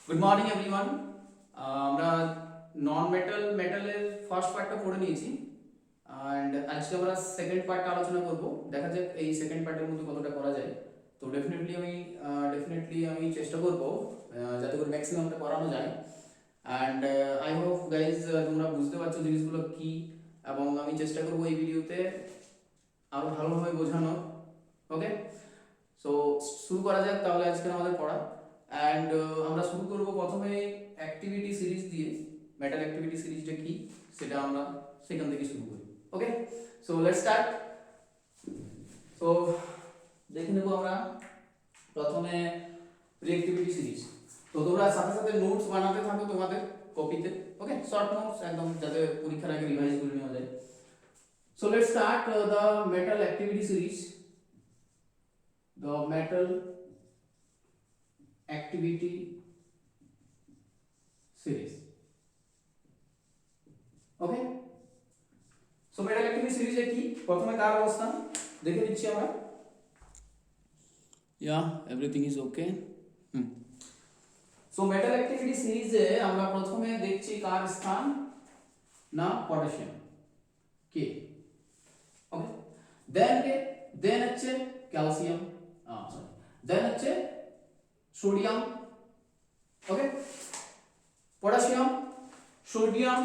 Good morning everyone. আমরা নন metal মেটালের first পার্টটা পড়ে নিয়েছি অ্যান্ড আজকে আমরা সেকেন্ড পার্টটা আলোচনা করব। দেখা যাক এই সেকেন্ড পার্টের মধ্যে কতটা করা যায়। তো ডেফিনেটলি আমি চেষ্টা করব যাতে করে ম্যাক্সিমামটা করানো যায়। অ্যান্ড আই হোপ গাইজ তোমরা বুঝতে পারছো জিনিসগুলো কি, এবং আমি চেষ্টা করব এই ভিডিওতে আরও ভালোভাবে বোঝানো। ওকে, সো শুরু করা যাক তাহলে আজকে আমাদের পড়া। অ্যান্ড আমরা শুরু করব প্রথমে অ্যাক্টিভিটি সিরিজ দিয়ে। মেটাল অ্যাক্টিভিটি সিরিজটা কি সেটা আমরা সেখান থেকে শুরু করি। ওকে, সো লেটস স্টার্ট। সো দেখে নেব আমরা প্রথমে রিঅ্যাক্টিভিটি সিরিজ। তো তোমরা সাথে সাথে নোটস বানাতে থাকো তোমাদের কপিতে। ওকে, শর্ট নোটস একদম, যাতে পরীক্ষার আগে রিভাইজ করে নেওয়া যায়। So let's start the metal activity series. The metal activity series. Okay, so metal activity series এ কি প্রথমে কার অবস্থান দেখে নিচ্ছি আমরা। Everything is okay. So metal activity সিরিজে আমরা প্রথমে দেখছি কার স্থান, না পটাশিয়াম কে। ওকে, দেন হচ্ছে ক্যালসিয়াম, দেন হচ্ছে sodium. Okay, potassium, sodium,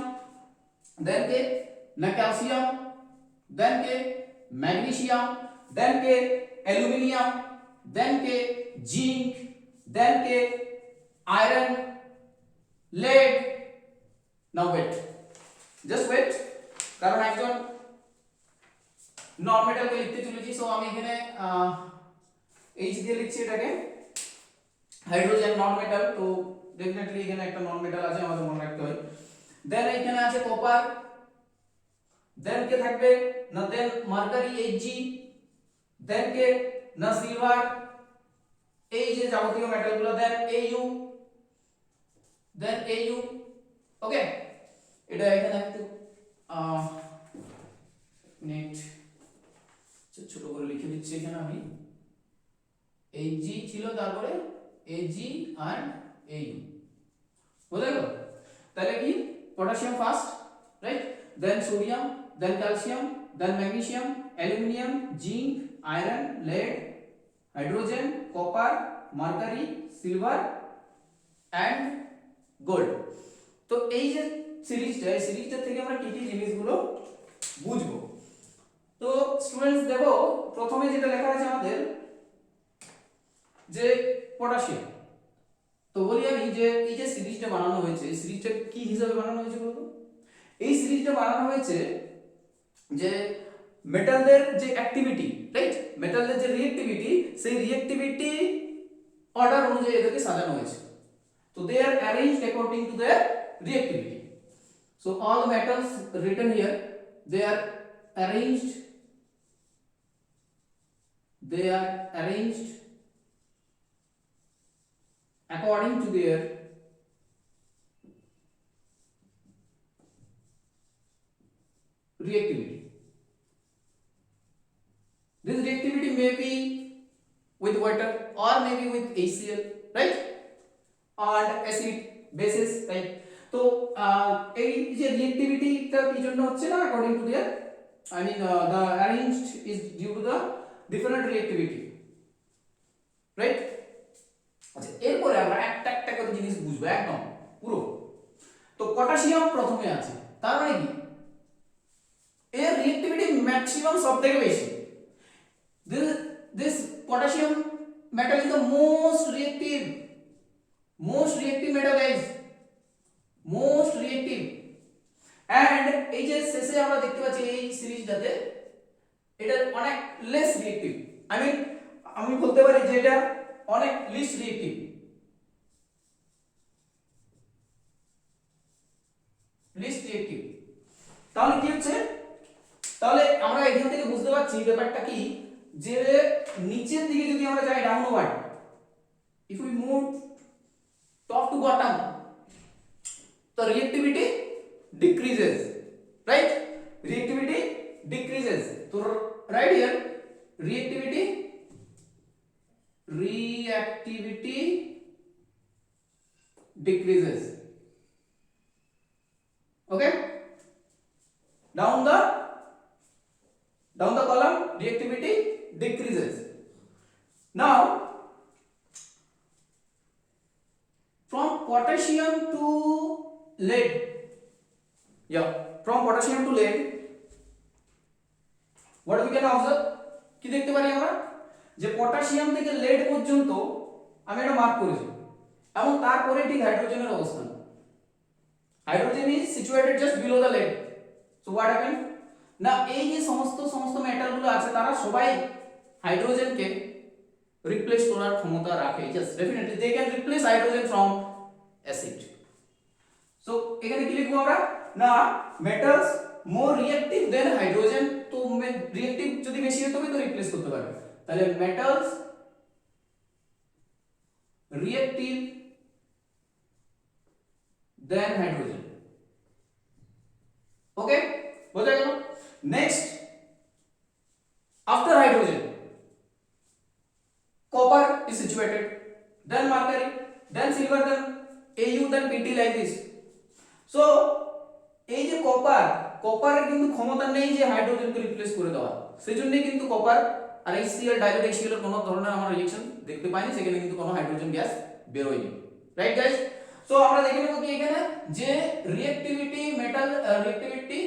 then के ना कैल्शियम, देन के मैग्नीशियम, देन के एल्यूमिनियम, देन के जिंक, देन के iron, lead. Now wait, just wait, কারণ একজন নন মেটালকে লিখতে চলেছি। সো আমি এখানে এইচ দিয়ে লিখছি এটাকে হাইড্রোজেন নন মেটাল। তো ডেফিনেটলি এখানে একটা নন মেটাল আছে, আমাদের মনে রাখতে হয়। দেন এখানে আছে কপার, দেন কে থাকবে না দেন মার্কারি Hg, দেন কে না সিলভার, এই যে যাবতীয় মেটালগুলো, দেন Au, দেন Au। ওকে, এটা এখানে একটু নেট ছোট করে লিখে দিচ্ছি এখানে আমি। Hg ছিল, তারপরে Ag and Au, বুঝা গেল? তাহলে কি potassium first, right, then sodium, then calcium, then magnesium, aluminium, zinc, iron, lead, hydrogen, copper, mercury, silver and gold. তো এই যে সিরিজটা, এই সিরিজটা থেকে আমরা কি কি জিনিসগুলো বুঝবো। তো স্টুডেন্টস দেখো, প্রথমে যেটা লেখা আছে আমাদের যে পটাশিয়াম। তো বলি আমি যে এই যে সিরিজটা বানানো হয়েছে, এই সিরিজটা কি হিসাবে বানানো হয়েছে বলতো? এই সিরিজটা বানানো হয়েছে যে মেটালদের যে অ্যাক্টিভিটি, রাইট, মেটালদের যে রিঅ্যাক্টিভিটি, সেই রিঅ্যাক্টিভিটি অর্ডার অনুযায়ী এদেরকে সাজানো হয়েছে। তো they are arranged according to their reactivity. So all metals written here, they are arranged, they are arranged according to their reactivity. This reactivity may be with water or maybe with HCl, right, and acid bases, right. তো এই যে রিঅ্যাক্টিভিটিটা কি জন্য হচ্ছে না, according to their, I mean the arranged is due to the different reactivity, right. আচ্ছা, এরপরে আমরা একটা একটা করে জিনিস বুঝবো একদম পুরো। তো পটাশিয়াম প্রথমে আছে, তার মানে কি এর রিঅ্যাক্টিভিটি ম্যাক্সিমাম সবথেকে বেশি। this potassium metal is the most reactive metal, guys, most reactive। and এই যে শেষে আমরা দেখতে পাচ্ছি এই সিরিজটাতে এটা অনেক লেস রিঅ্যাক্টিভ, আমি বলতে পারি যে এটা অনেক লিস্ট রিঅ্যাক্টিভ, তাহলে কি হচ্ছে, তাহলে আমরা এখান থেকে বুঝতে পারছি ব্যাপারটা কি, যে নিচের দিকে যদি আমরা যাই downward, if we move top to bottom, the reactivity decreases, right, reactivity decreases. So right here reactivity decreases. Okay, down the column reactivity decreases. Now from potassium to lead, from potassium to lead, what we can observe, কি দেখতে পারি আমরা যে potassium থেকে lead পর্যন্ত আমি এটা mark করেছি এবং তারপরে ঠিক হাইড্রোজেনের অবস্থান। Hydrogen is situated just below the lead. So what happen না, এই যে সমস্ত মেটালগুলো আছে তারা সবাই হাইড্রোজেনকে রিপ্লেস করার ক্ষমতা রাখে। Just definitely they can replace hydrogen from acid. So এখানে কি লিখবো আমরা না, metals more reactive than hydrogen. তো রিঅ্যাক্টিভ যদি বেশি হয় তবে তো রিপ্লেস করতে পারবে। তাহলে metals reactive than hydrogen. Okay, বোঝা গেল? Next, after hydrogen copper is situated, then mercury, then silver, then Au, then Pt, like this. So এই যে কপারের কিন্তু ক্ষমতা নেই যে হাইড্রোজেনকে রিপ্লেস করে দেওয়া, সেজন্যই কিন্তু কপার আর HCl ডাইলুট HCl এর কোনো ধরনের আমরা রিঅ্যাকশন দেখতে পাইনি, সেখানে কিন্তু কোনো হাইড্রোজেন গ্যাস বের হয়নি। Right guys? সো আমরা দেখে নেব কি এখানে যে রিঅ্যাক্টিভিটি মেটাল রিঅ্যাক্টিভিটি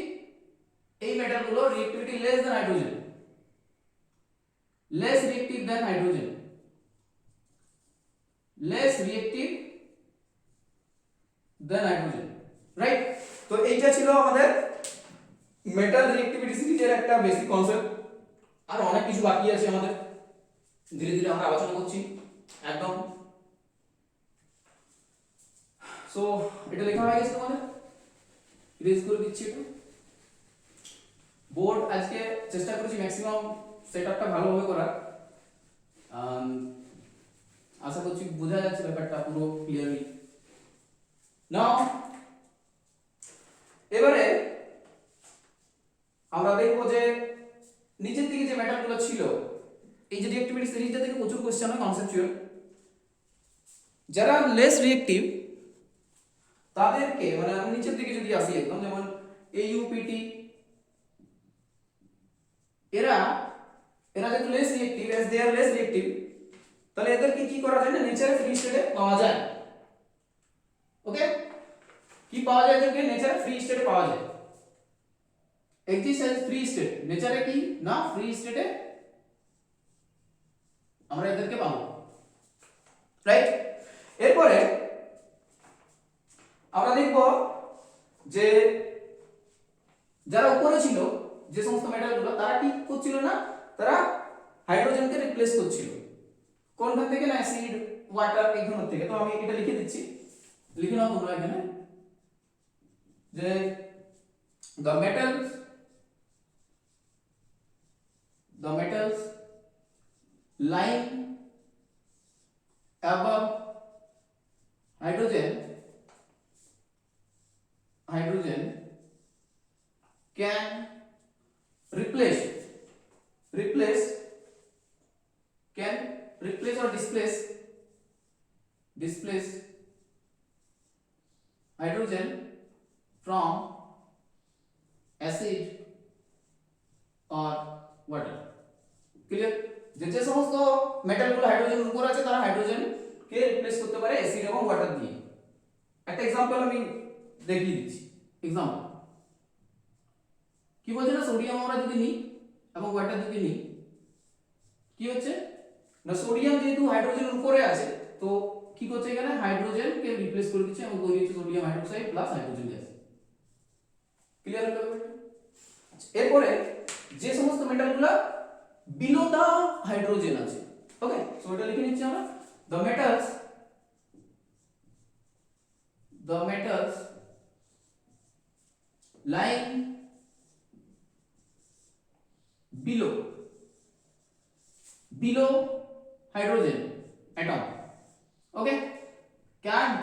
এই মেটালগুলো reactivity less than hydrogen, less reactive than hydrogen, less reactive than hydrogen. Right? তো এইটা ছিল আমাদের মেটাল রিঅ্যাক্টিভিটি সিরিজের একটা বেসিক কনসেপ্ট। আর অনেক কিছু বাকি আছে আমাদের, ধীরে ধীরে আমরা আলোচনা করছি একদম। সো এটা লেখা হয়ে গেছে তোমাদের, ইরেজ করে দিচ্ছি একটু। বোর্ড আজকে চেষ্টা করেছি ম্যাক্সিমাম সেটআপটা ভালোভাবে করার। আশা করছি বোঝা যাচ্ছে ব্যাপারটা পুরো ক্লিয়ারলি। নাও এবারে আমরা দেখব যে নিচের দিকে যে মেটালগুলো ছিল, এই যে রিঅ্যাক্টিভিটি সিরিজটা থেকে প্রচুর কোশ্চেন হয় কনসেপচুয়াল। যারা লেস রিঅ্যাক্টিভ তাদেরকে, মানে আমি নিচের দিকে যদি আসি একদম, যেমন AuPT, এরা যেহেতু less reactive, age they R less reactive, তাহলে এদেরকে কি করা যায় না, নেচারে ফ্রি স্টেটে পাওয়া যায়। ওকে, কি পাওয়া যায় এদেরকে? নেচারে ফ্রি স্টেটে পাওয়া যায়। এক্সিস্ট অ্যাজ ফ্রি স্টেট, নেচারে কি না ফ্রি স্টেটে আমরা এদেরকে পাবো। রাইট? এরপরে আমরা দেখব যে যারা উপরে ছিল যে সমস্ত মেটালগুলো, তারা কি করছিল না, তারা হাইড্রোজেনকে রিপ্লেস করছিল। কোনখান থেকে না, অ্যাসিড, ওয়াটার, এইগুলো থেকে। তো আমি এটা লিখে দিচ্ছি, লিখে নাও তোমরা এখানে যে the metals lying above hydrogen can replace or displace hydrogen from acid or water. Clear? যে সমস্ত মেটালগুলো হাইড্রোজেনের উপর আছে তারা হাইড্রোজেন কে রিপ্লেস করতে পারে অ্যাসিড এবং ওয়াটার দিয়ে। একটা एग्जांपल আমি দেখিয়ে দিচ্ছি। एग्जांपल কি বলছে না, সোডিয়াম আমরা যদি নিই এবং ওয়াটার যদি নিই, কি হচ্ছে না, সোডিয়াম যেহেতু হাইড্রোজেনের উপরে আছে, তো কি করছে এখানে হাইড্রোজেন কে রিপ্লেস করে দিচ্ছে এবং তৈরি হচ্ছে sodium hydroxide plus hydrogen gas. Clear হলো ব্যাপারটা? এরপরে যে সমস্ত মেটালগুলো বিলো দা হাইড্রোজেন আছে, ওকে, সো এটা লিখে নিচ্ছি আমরা, the metals lying below hydrogen atom, okay, can't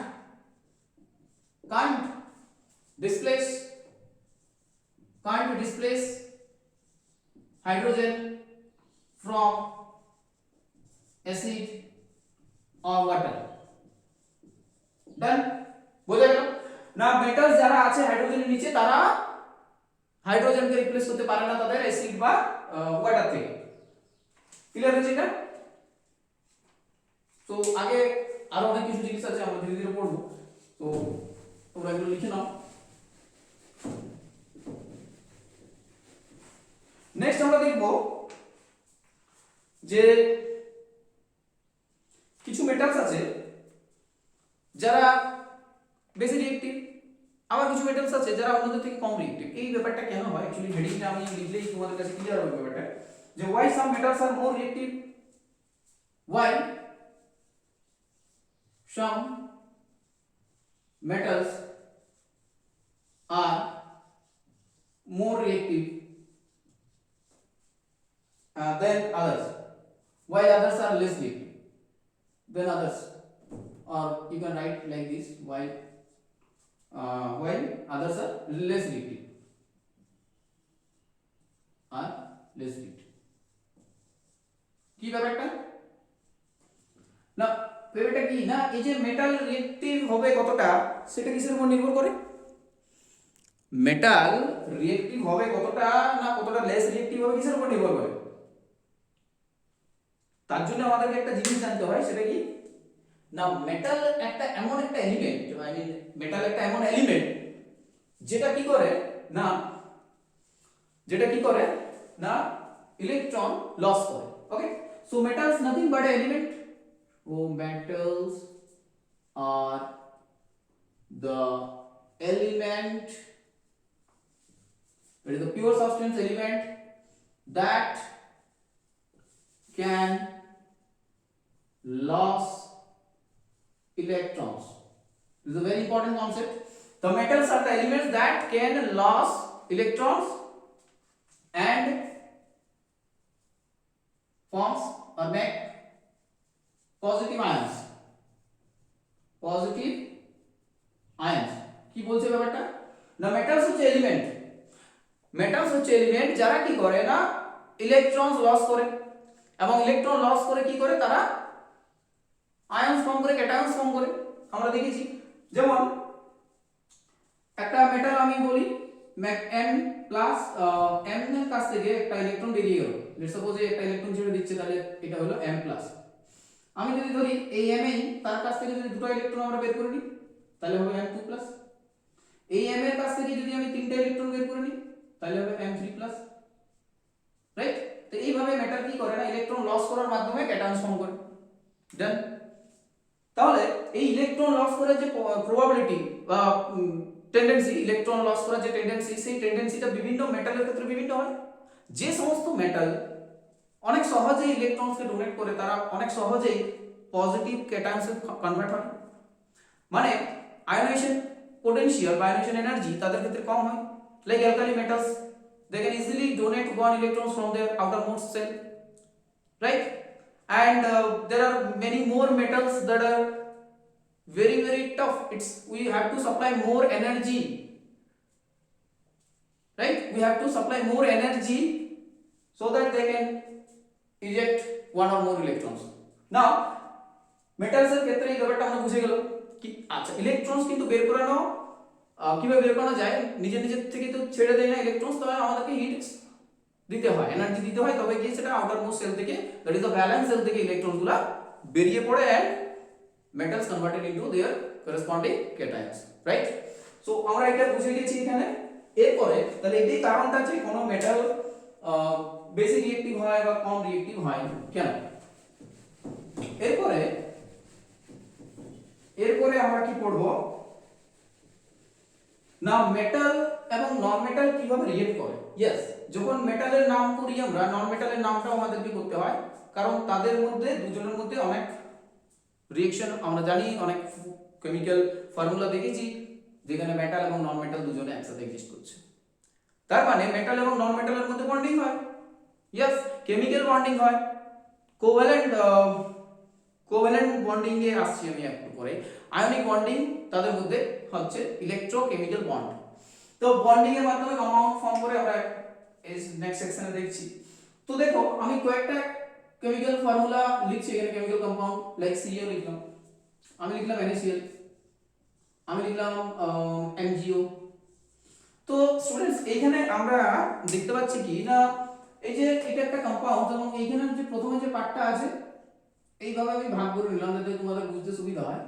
displace hydrogen from acid or water. ডান, বোঝা গেল না? মেটালস যারা আছে হাইড্রোজেনের নিচে তারা হাইড্রোজেনকে রিপ্লেস করতে পারে না তাদের অ্যাসিড বা ওয়াটার থেকে। ক্লিয়ার হচ্ছে এটা? তো আগে আরো অনেক কিছু জিনিস আছে আমরা ধীরে ধীরে পড়বো, তো তোমরা এগুলো লিখে নাও। নেক্সট আমরা দেখব যে কিছু মেটালস আছে যারা বেশি রিঅ্যাক্টিভ, আবার কিছু মেটালস আছে যারা অন্যদের থেকে কম রিঅ্যাক্টিভ। এই ব্যাপারটা কেন হয় অ্যাকচুয়ালি হেডিংটা আমি লিখলেই তোমাদের কাছে ক্লিয়ার হবে ব্যাপারটা, যে why some metals are more reactive, why some metals are more reactive than others, while others are less reactive than others, or you can write like this, while others are less reactive, are less reactive। কি ব্যাপারটা না, ব্যাপারটা কি না, এই যে metal reactive হবে কতটা সেটা কিসের উপর নির্ভর করে? মেটাল রিঅ্যাক্টিভ হবে কতটা না কতটা লেস রিঅ্যাক্টিভ হবে কিসের উপর নির্ভর করে? তার জন্য আমাদেরকে একটা জিনিস জানতে হয়, সেটা কি না, মেটাল একটা এমন একটা এলিমেন্ট, আই মিন মেটাল একটা এমন এলিমেন্ট যেটা কি করে না, ইলেকট্রন লস করে। Okay, so metals nothing but element, ও metals are the element, it is the pure substance element that can lose electrons. This is a very important concept. The metals are the elements that can lose electrons and forms or make positive ions, positive ions। কি বলছে ব্যাপারটা না, metals হচ্ছে element, metals হচ্ছে element যারা কি করে না ইলেকট্রনস লস করে, এবং ইলেকট্রন লস করে কি করে তারা আয়নস ফর্ম করে, ক্যাটায়নস ফর্ম করে। আমরা দেখেছি যেমন একটা মেটাল আমি বলি M প্লাস M এর কাছ থেকে একটা ইলেকট্রন বেরিয়ে গেল, লেটস সাপোজ একটা ইলেকট্রন ছেড়ে দিচ্ছে, তাহলে এটা হলো M প্লাস। আমি যদি ধরি এই M এই তার কাছ থেকে যদি দুটো ইলেকট্রন আমরা বের করে নিই তাহলে হবে M2 প্লাস। এই M এর কাছ থেকে যদি আমি তিনটা ইলেকট্রন বের করে নিই তাহলে হবে M3 প্লাস, রাইট? তো এইভাবে মেটাল কি করে না ইলেকট্রন লস করার মাধ্যমে ক্যাটায়নস ফর্ম করে। ডান, তাহলে এই ইলেকট্রন লস করার যে প্রবাবিলিটি বা টেন্ডেন্সি, ইলেকট্রন লস করার যে টেন্ডেন্সি, সেই টেন্ডেন্সিটা বিভিন্ন মেটালের ক্ষেত্রে বিভিন্ন হয়। যে সমস্ত মেটাল অনেক সহজেই ইলেকট্রনসকে ডোনেট করে তারা অনেক সহজেই পজিটিভ ক্যাটায়নসে কনভার্ট হয়, মানে আয়নাইজেশন পোটেনশিয়াল বা আয়নাইজেশন এনার্জি তাদের ক্ষেত্রে কম হয়। Like alkali metals, they can easily donate one electrons from their outermost shell, right? And there are many more metals that are very very tough, it's we have to supply more energy, right? We have to supply more energy so that they can eject one or more electrons. Now metals এর ক্ষেত্রে এই ব্যাপারটা আমরা বুঝে গেল কি, আচ্ছা electrons কিন্তু বের করানো কিভাবে বের করানো যায়, নিজে নিজে থেকে তো ছেড়ে দেয় না ইলেকট্রনস, তবে আমাদেরকে হিট দিতে হয়, এনার্জি দিতে হয়, তবে গিয়ে সেটা আউটার মোস্ট সেল থেকে, that is the valence cell থেকে ইলেকট্রনগুলো বেরিয়ে পড়ে and metals converted into their corresponding cations, right? So আমরা এটা বুঝে গেছি এখানে। এরপরে তাহলে এটাই কারণটা যে কোন মেটাল বেশি রিঅ্যাক্টিভ হয় বা কম রিঅ্যাক্টিভ হয় কেন। এরপরে আমরা কি পড়ব না, মেটাল এবং নন মেটাল কিভাবে রিঅ্যাক্ট করে। ইয়েস, যখন মেটালের নাম করি আমরা, নন মেটালের নামটাও আমাদেরকে করতে হয়, কারণ তাদের মধ্যে দুজনের মধ্যে অনেক রিঅ্যাকশন আমরা জানি, অনেক কেমিক্যাল ফর্মুলা দেখেছি যেখানে মেটাল এবং নন মেটাল দুজনে একসাথে এক্সিস্ট করছে। তার মানে মেটাল এবং নন মেটালের মধ্যে বন্ডিং হয়, ইয়েস কেমিক্যাল বন্ডিং হয়, কোভ্যালেন্ট বন্ডিং এ আসছি আমি একটু পরে। আয়নিক বন্ডিং তাদের মধ্যে হচ্ছে ইলেকট্রোকেমিক্যাল বন্ড। তো বন্ডিং এর মাধ্যমে কম্পাউন্ড ফর্ম করে আমরা এই নেক্সট সেকশনে দেখছি। তো দেখো আমি কয়েকটা কেমিক্যাল ফর্মুলা লিখছি এখানে, কেমিক্যাল কম্পাউন্ড লাইক Cl লিখলাম, আমি লিখলাম NaCl, আমি লিখলাম এমজিও। তো স্টুডেন্টস এইখানে আমরা দেখতে পাচ্ছি কি না, এই যে এটা একটা কম্পাউন্ড এবং এইখানে যে প্রথমে যে পার্টটা আছে এইভাবে আমি ভাগ করে নিলাম যাতে তোমাদের বুঝতে সুবিধা হয়।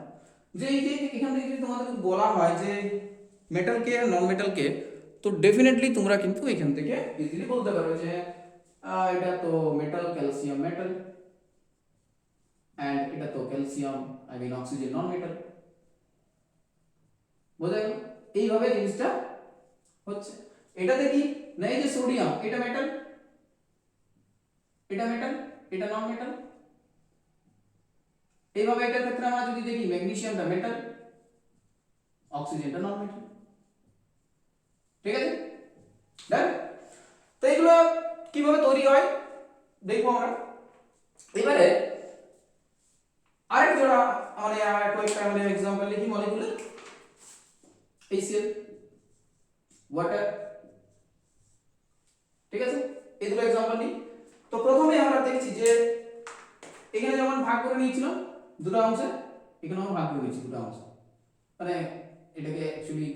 যে এই যে এখান থেকে যদি তোমাদের বলা হয় যে মেটাল কে আর নন মেটাল কে, তো ডেফিনেটলি তোমরা কিন্তু এখান থেকে ইজিলি বলতে পারবে যে এটা তো মেটাল, ক্যালসিয়াম মেটাল, এন্ড এটা তো calcium I mean oxygen non metal. বোঝা গেল? এইভাবে জিনিসটা হচ্ছে। এটাতে কি না, এই যে সোডিয়াম এটা মেটাল, এটা মেটাল, এটা নন মেটাল। এইভাবে এটার ক্ষেত্রে আমরা যদি দেখি ম্যাগনেসিয়ামটা মেটাল, অক্সিজেনটা নন মেটাল। ঠিক আছে, দেখ তো এগুলো কিভাবে তৈরি হয় দেখবো আমরা। এবারে আরেক জোড়া মানে কয়েকটা মানে এক্সাম্পল লিখি মলিকুলের। HCl, ওয়াটার, ঠিক আছে, এই দুটো এক্সাম্পল নিই। তো প্রথমে আমরা দেখছি যে এখানে যেমন ভাগ করে নিয়েছিলাম দুটো অংশে, এখানেও ভাগ করে নিয়েছি দুটো অংশে। মানে এটাকে অ্যাকচুয়ালি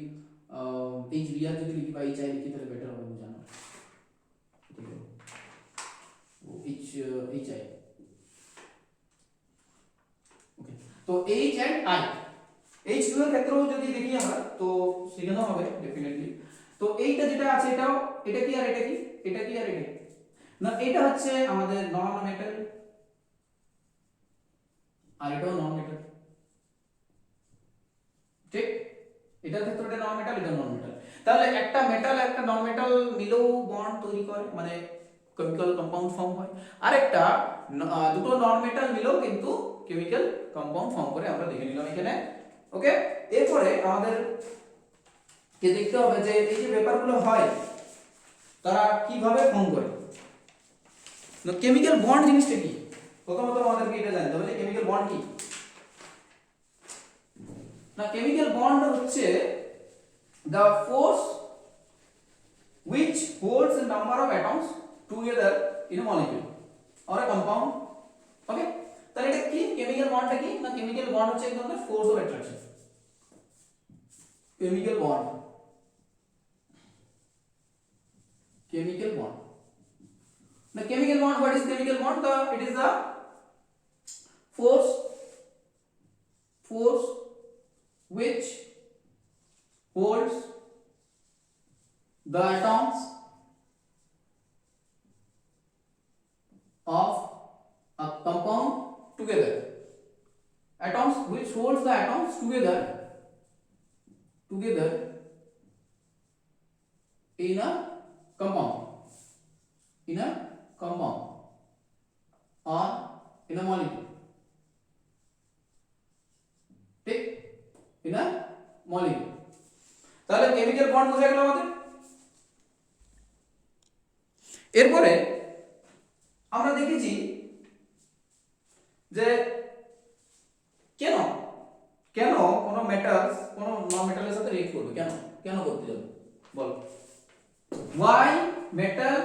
এইচ বি আর যদি লিখি বা এইচ আই লিখি তাহলে বেটার হবে বোঝানো। H H I, okay. তো H and I, H two এর ক্ষেত্রেও যদি দেখি আমরা তো সেখানেও হবে ডেফিনেটলি। তো এইটা যেটা আছে এটাও, এটা কি আর এটা কি, এটা কি আর এটা কি না, এটা হচ্ছে আমাদের নন মেটাল আর এটাও নন মেটাল। ঠিক, এটার ক্ষেত্রে এটা নন মেটাল, এটা নন মেটাল। তাহলে একটা মেটাল একটা নন মেটাল মিলেও বন্ড তৈরি করে, মানে কেমিক্যাল কম্পাউন্ড ফর্ম হয়। আরেকটা দুটো নন মেটাল মিলেও কিন্তু কেমিক্যাল কম্পাউন্ড ফর্ম করে, আমরা দেখে নিলাম এখানে। ওকে, এরপরে আমাদের কে দেখতে হবে যে এই যে ব্যাপারগুলো হয় তারা কিভাবে ফর্ম করে। কেমিক্যাল বন্ড জিনিসটা কি, প্রথমত আমাদেরকে এটা জানতে হবে যে কেমিক্যাল বন্ড কি। না, কেমিক্যাল বন্ড হচ্ছে the force which holds a number of atoms together in a molecule or a compound. ওকে, তাহলে এটা কি কেমিক্যাল বন্ডটা কি না, কেমিক্যাল বন্ড হচ্ছে এক ধরনের force of attraction. Chemical bond, chemical bond. The chemical bond, what is chemical bond? It is the force which holds the atoms of a compound together. Atoms which holds the atoms together in a compound, or in a molecule. ঠিক, in a molecule. তাহলে chemical bond বোঝা গেল আমাদের। এরপরে আমরা দেখেছি যে কেন কেন কোন মেটালস কোন নন মেটালের সাথে রিঅ্যাক্ট করবে, কেন কেন করতে যাবে বল। why metal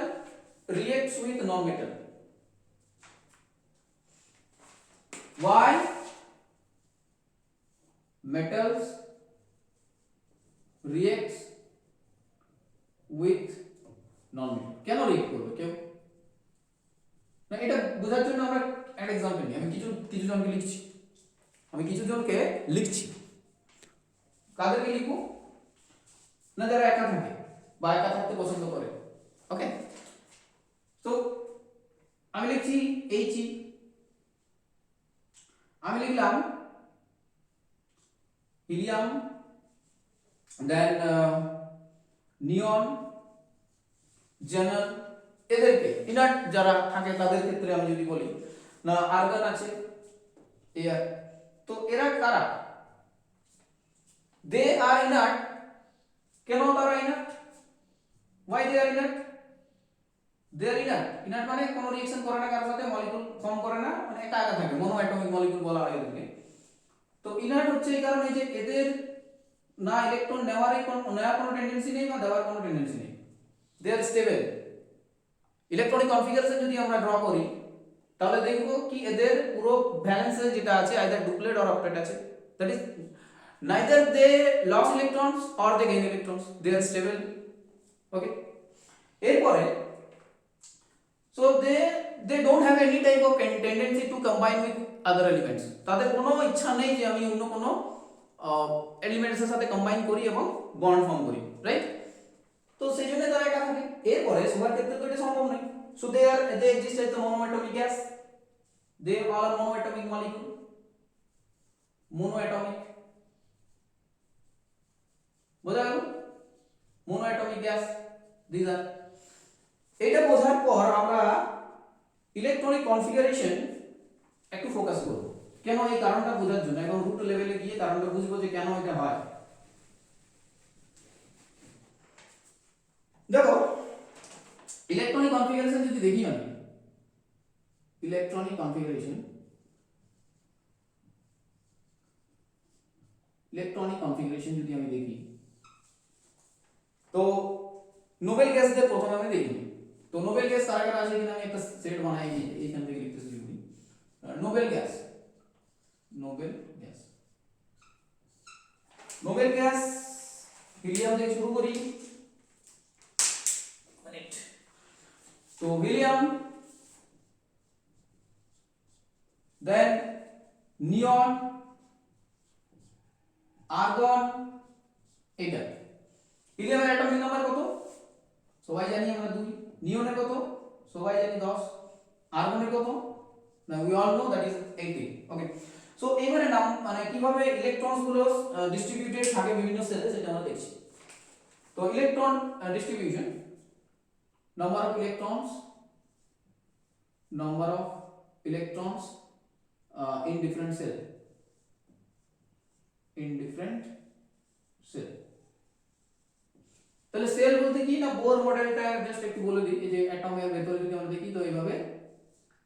reacts with non metal, why metals reacts with non metal, কেন রিঅ্যাক্ট করবে কেউ না, এটা বোঝার জন্য আমরা একটা एग्जांपल নিই। আমি কিছু জনকে লিখছি, কাদেরকে লিখবো না, যারা একা থাকে বা একা থাকতে পছন্দ করে। ওকে, তো আমি লিখছি এইচ, আমি লিখলাম হিলিয়াম, দেন নিয়ন, জেনার, এদেরকে ইনার্ট যারা থাকে তাদের ক্ষেত্রে আমি যদি বলি না, আর্গন আছে, এয়ার। তো এরা কারা, দে আর ইনার্ট। কেন তারা inert, why they are inert, they are inert। Inert মানে কোনো রিঅ্যাকশন করে না, কারোর সাথে মলিকিউল ফর্ম করে না, মানে একা একা থাকে, মনো অ্যাটমিক মলিকিউল বলা হয় এদেরকে। তো ইনার্ট হচ্ছে এই কারণে যে এদের না ইলেকট্রন নেওয়ার কোনো টেন্ডেন্সি নেই বা দেওয়ার কোনো টেন্ডেন্সি নেই, দে আর স্টেবল। ইলেকট্রনিক কনফিগারেশন যদি আমরা ড্র করি তাহলে দেখব কি এদের পুরো ভ্যালেন্স যেটা আছে আইদার ডুপ্লেট অর অক্টেট আছে, that is neither they lost electrons or they gain electrons, they are stable. Okay, এরপরে so they don't have any type of tendency to combine with other elements, তাদের কোনো ইচ্ছা নেই যে আমি অন্য কোনো এলিমেন্টস এর সাথে কম্বাইন করি এবং বন্ড ফর্ম করি, রাইট? তো সেই জন্য তারা একা থাকে। এরপরে সবার ক্ষেত্রে তো এটা সম্ভব নয়, so they exist as the monoatomic gas, they all are monoatomic molecule, monoatomic, বোঝা গেল? monoatomic gas these are। এটা বোঝার পর আমরা ইলেকট্রনিক কনফিগারেশন একটু ফোকাস করব, কেন এই কারণটা বোঝার জন্য এখন রুট লেভেলে গিয়ে কারণটা বুঝবো যে কেন এটা হয়। দেখো ইলেকট্রনিক কনফিগারেশন যদি দেখি আমি, ইলেকট্রনিক কনফিগারেশন যদি আমি দেখি, তো নোবেল গ্যাসদের প্রথমে আমি দেখি। তো নোবেল গ্যাস কারা কারা আছে কিনা আমি একটা সেট বানাই, এইখান থেকে লিখতেছি যদি নোবেল গ্যাস হিলিয়াম থেকে শুরু করি। তো হিলিয়াম, দেন নিয়ন, আর্গন, এটা হিলিয়ামের অ্যাটমিক নাম্বার কত সবাই জানি আমরা 2, নিয়নের কত সবাই জানি 10, আর্গনের কত না we all know that is 18। Okay, so এবারে নাম মানে কিভাবে ইলেকট্রনস গুলো ডিস্ট্রিবিউটেড থাকে বিভিন্ন সেলে সেটা আমরা দেখছি। তো electron distribution, number of electrons in different cell, তাহলে সেল বলতে কি না, বোর মডেলটা জাস্ট একটু বলে দিই। এই যে অ্যাটমের ভেতরে যদি আমরা দেখি তো এইভাবে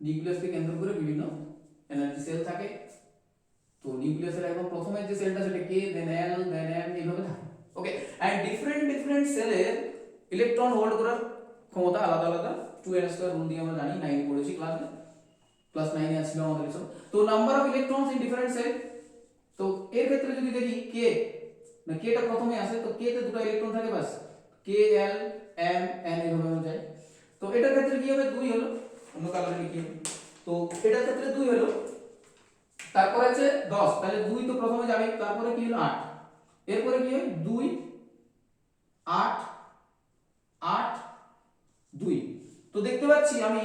নিউক্লিয়াসকে কেন্দ্র করে বিভিন্ন এনার্জি সেল থাকে। তো নিউক্লিয়াসের একদম প্রথমে যে সেলটা সেটা কে, দেন এল, দেন এম, এইভাবে থাকে। ওকে, এন্ড ডিফারেন্ট সেলের ইলেকট্রন হোল্ড করার ক্ষমতা আলাদা আলাদা। 2n² রুল দিয়ে আমরা জানি, 9 পড়েছি ক্লাসে, ক্লাস 9 এ ছিল আমাদের এসব। তো number of electrons in different cell, তো এর ক্ষেত্রে যদি দেখি কে না কেটা প্রথমে আসে, তো কে তে দুটো ইলেকট্রন থাকে বাস, কে এল এম এন এইভাবে যায়। তো এটার ক্ষেত্রে কি হবে, 2 হলো, অন্য কালারে লিখি। তো এটার ক্ষেত্রে 2 হলো, তারপর আছে 10, তাহলে 2 তো প্রথমে যাবে, তারপরে কি হলো 8, এরপরে কি হয় 2 8 8 2। তো দেখতে পাচ্ছি আমি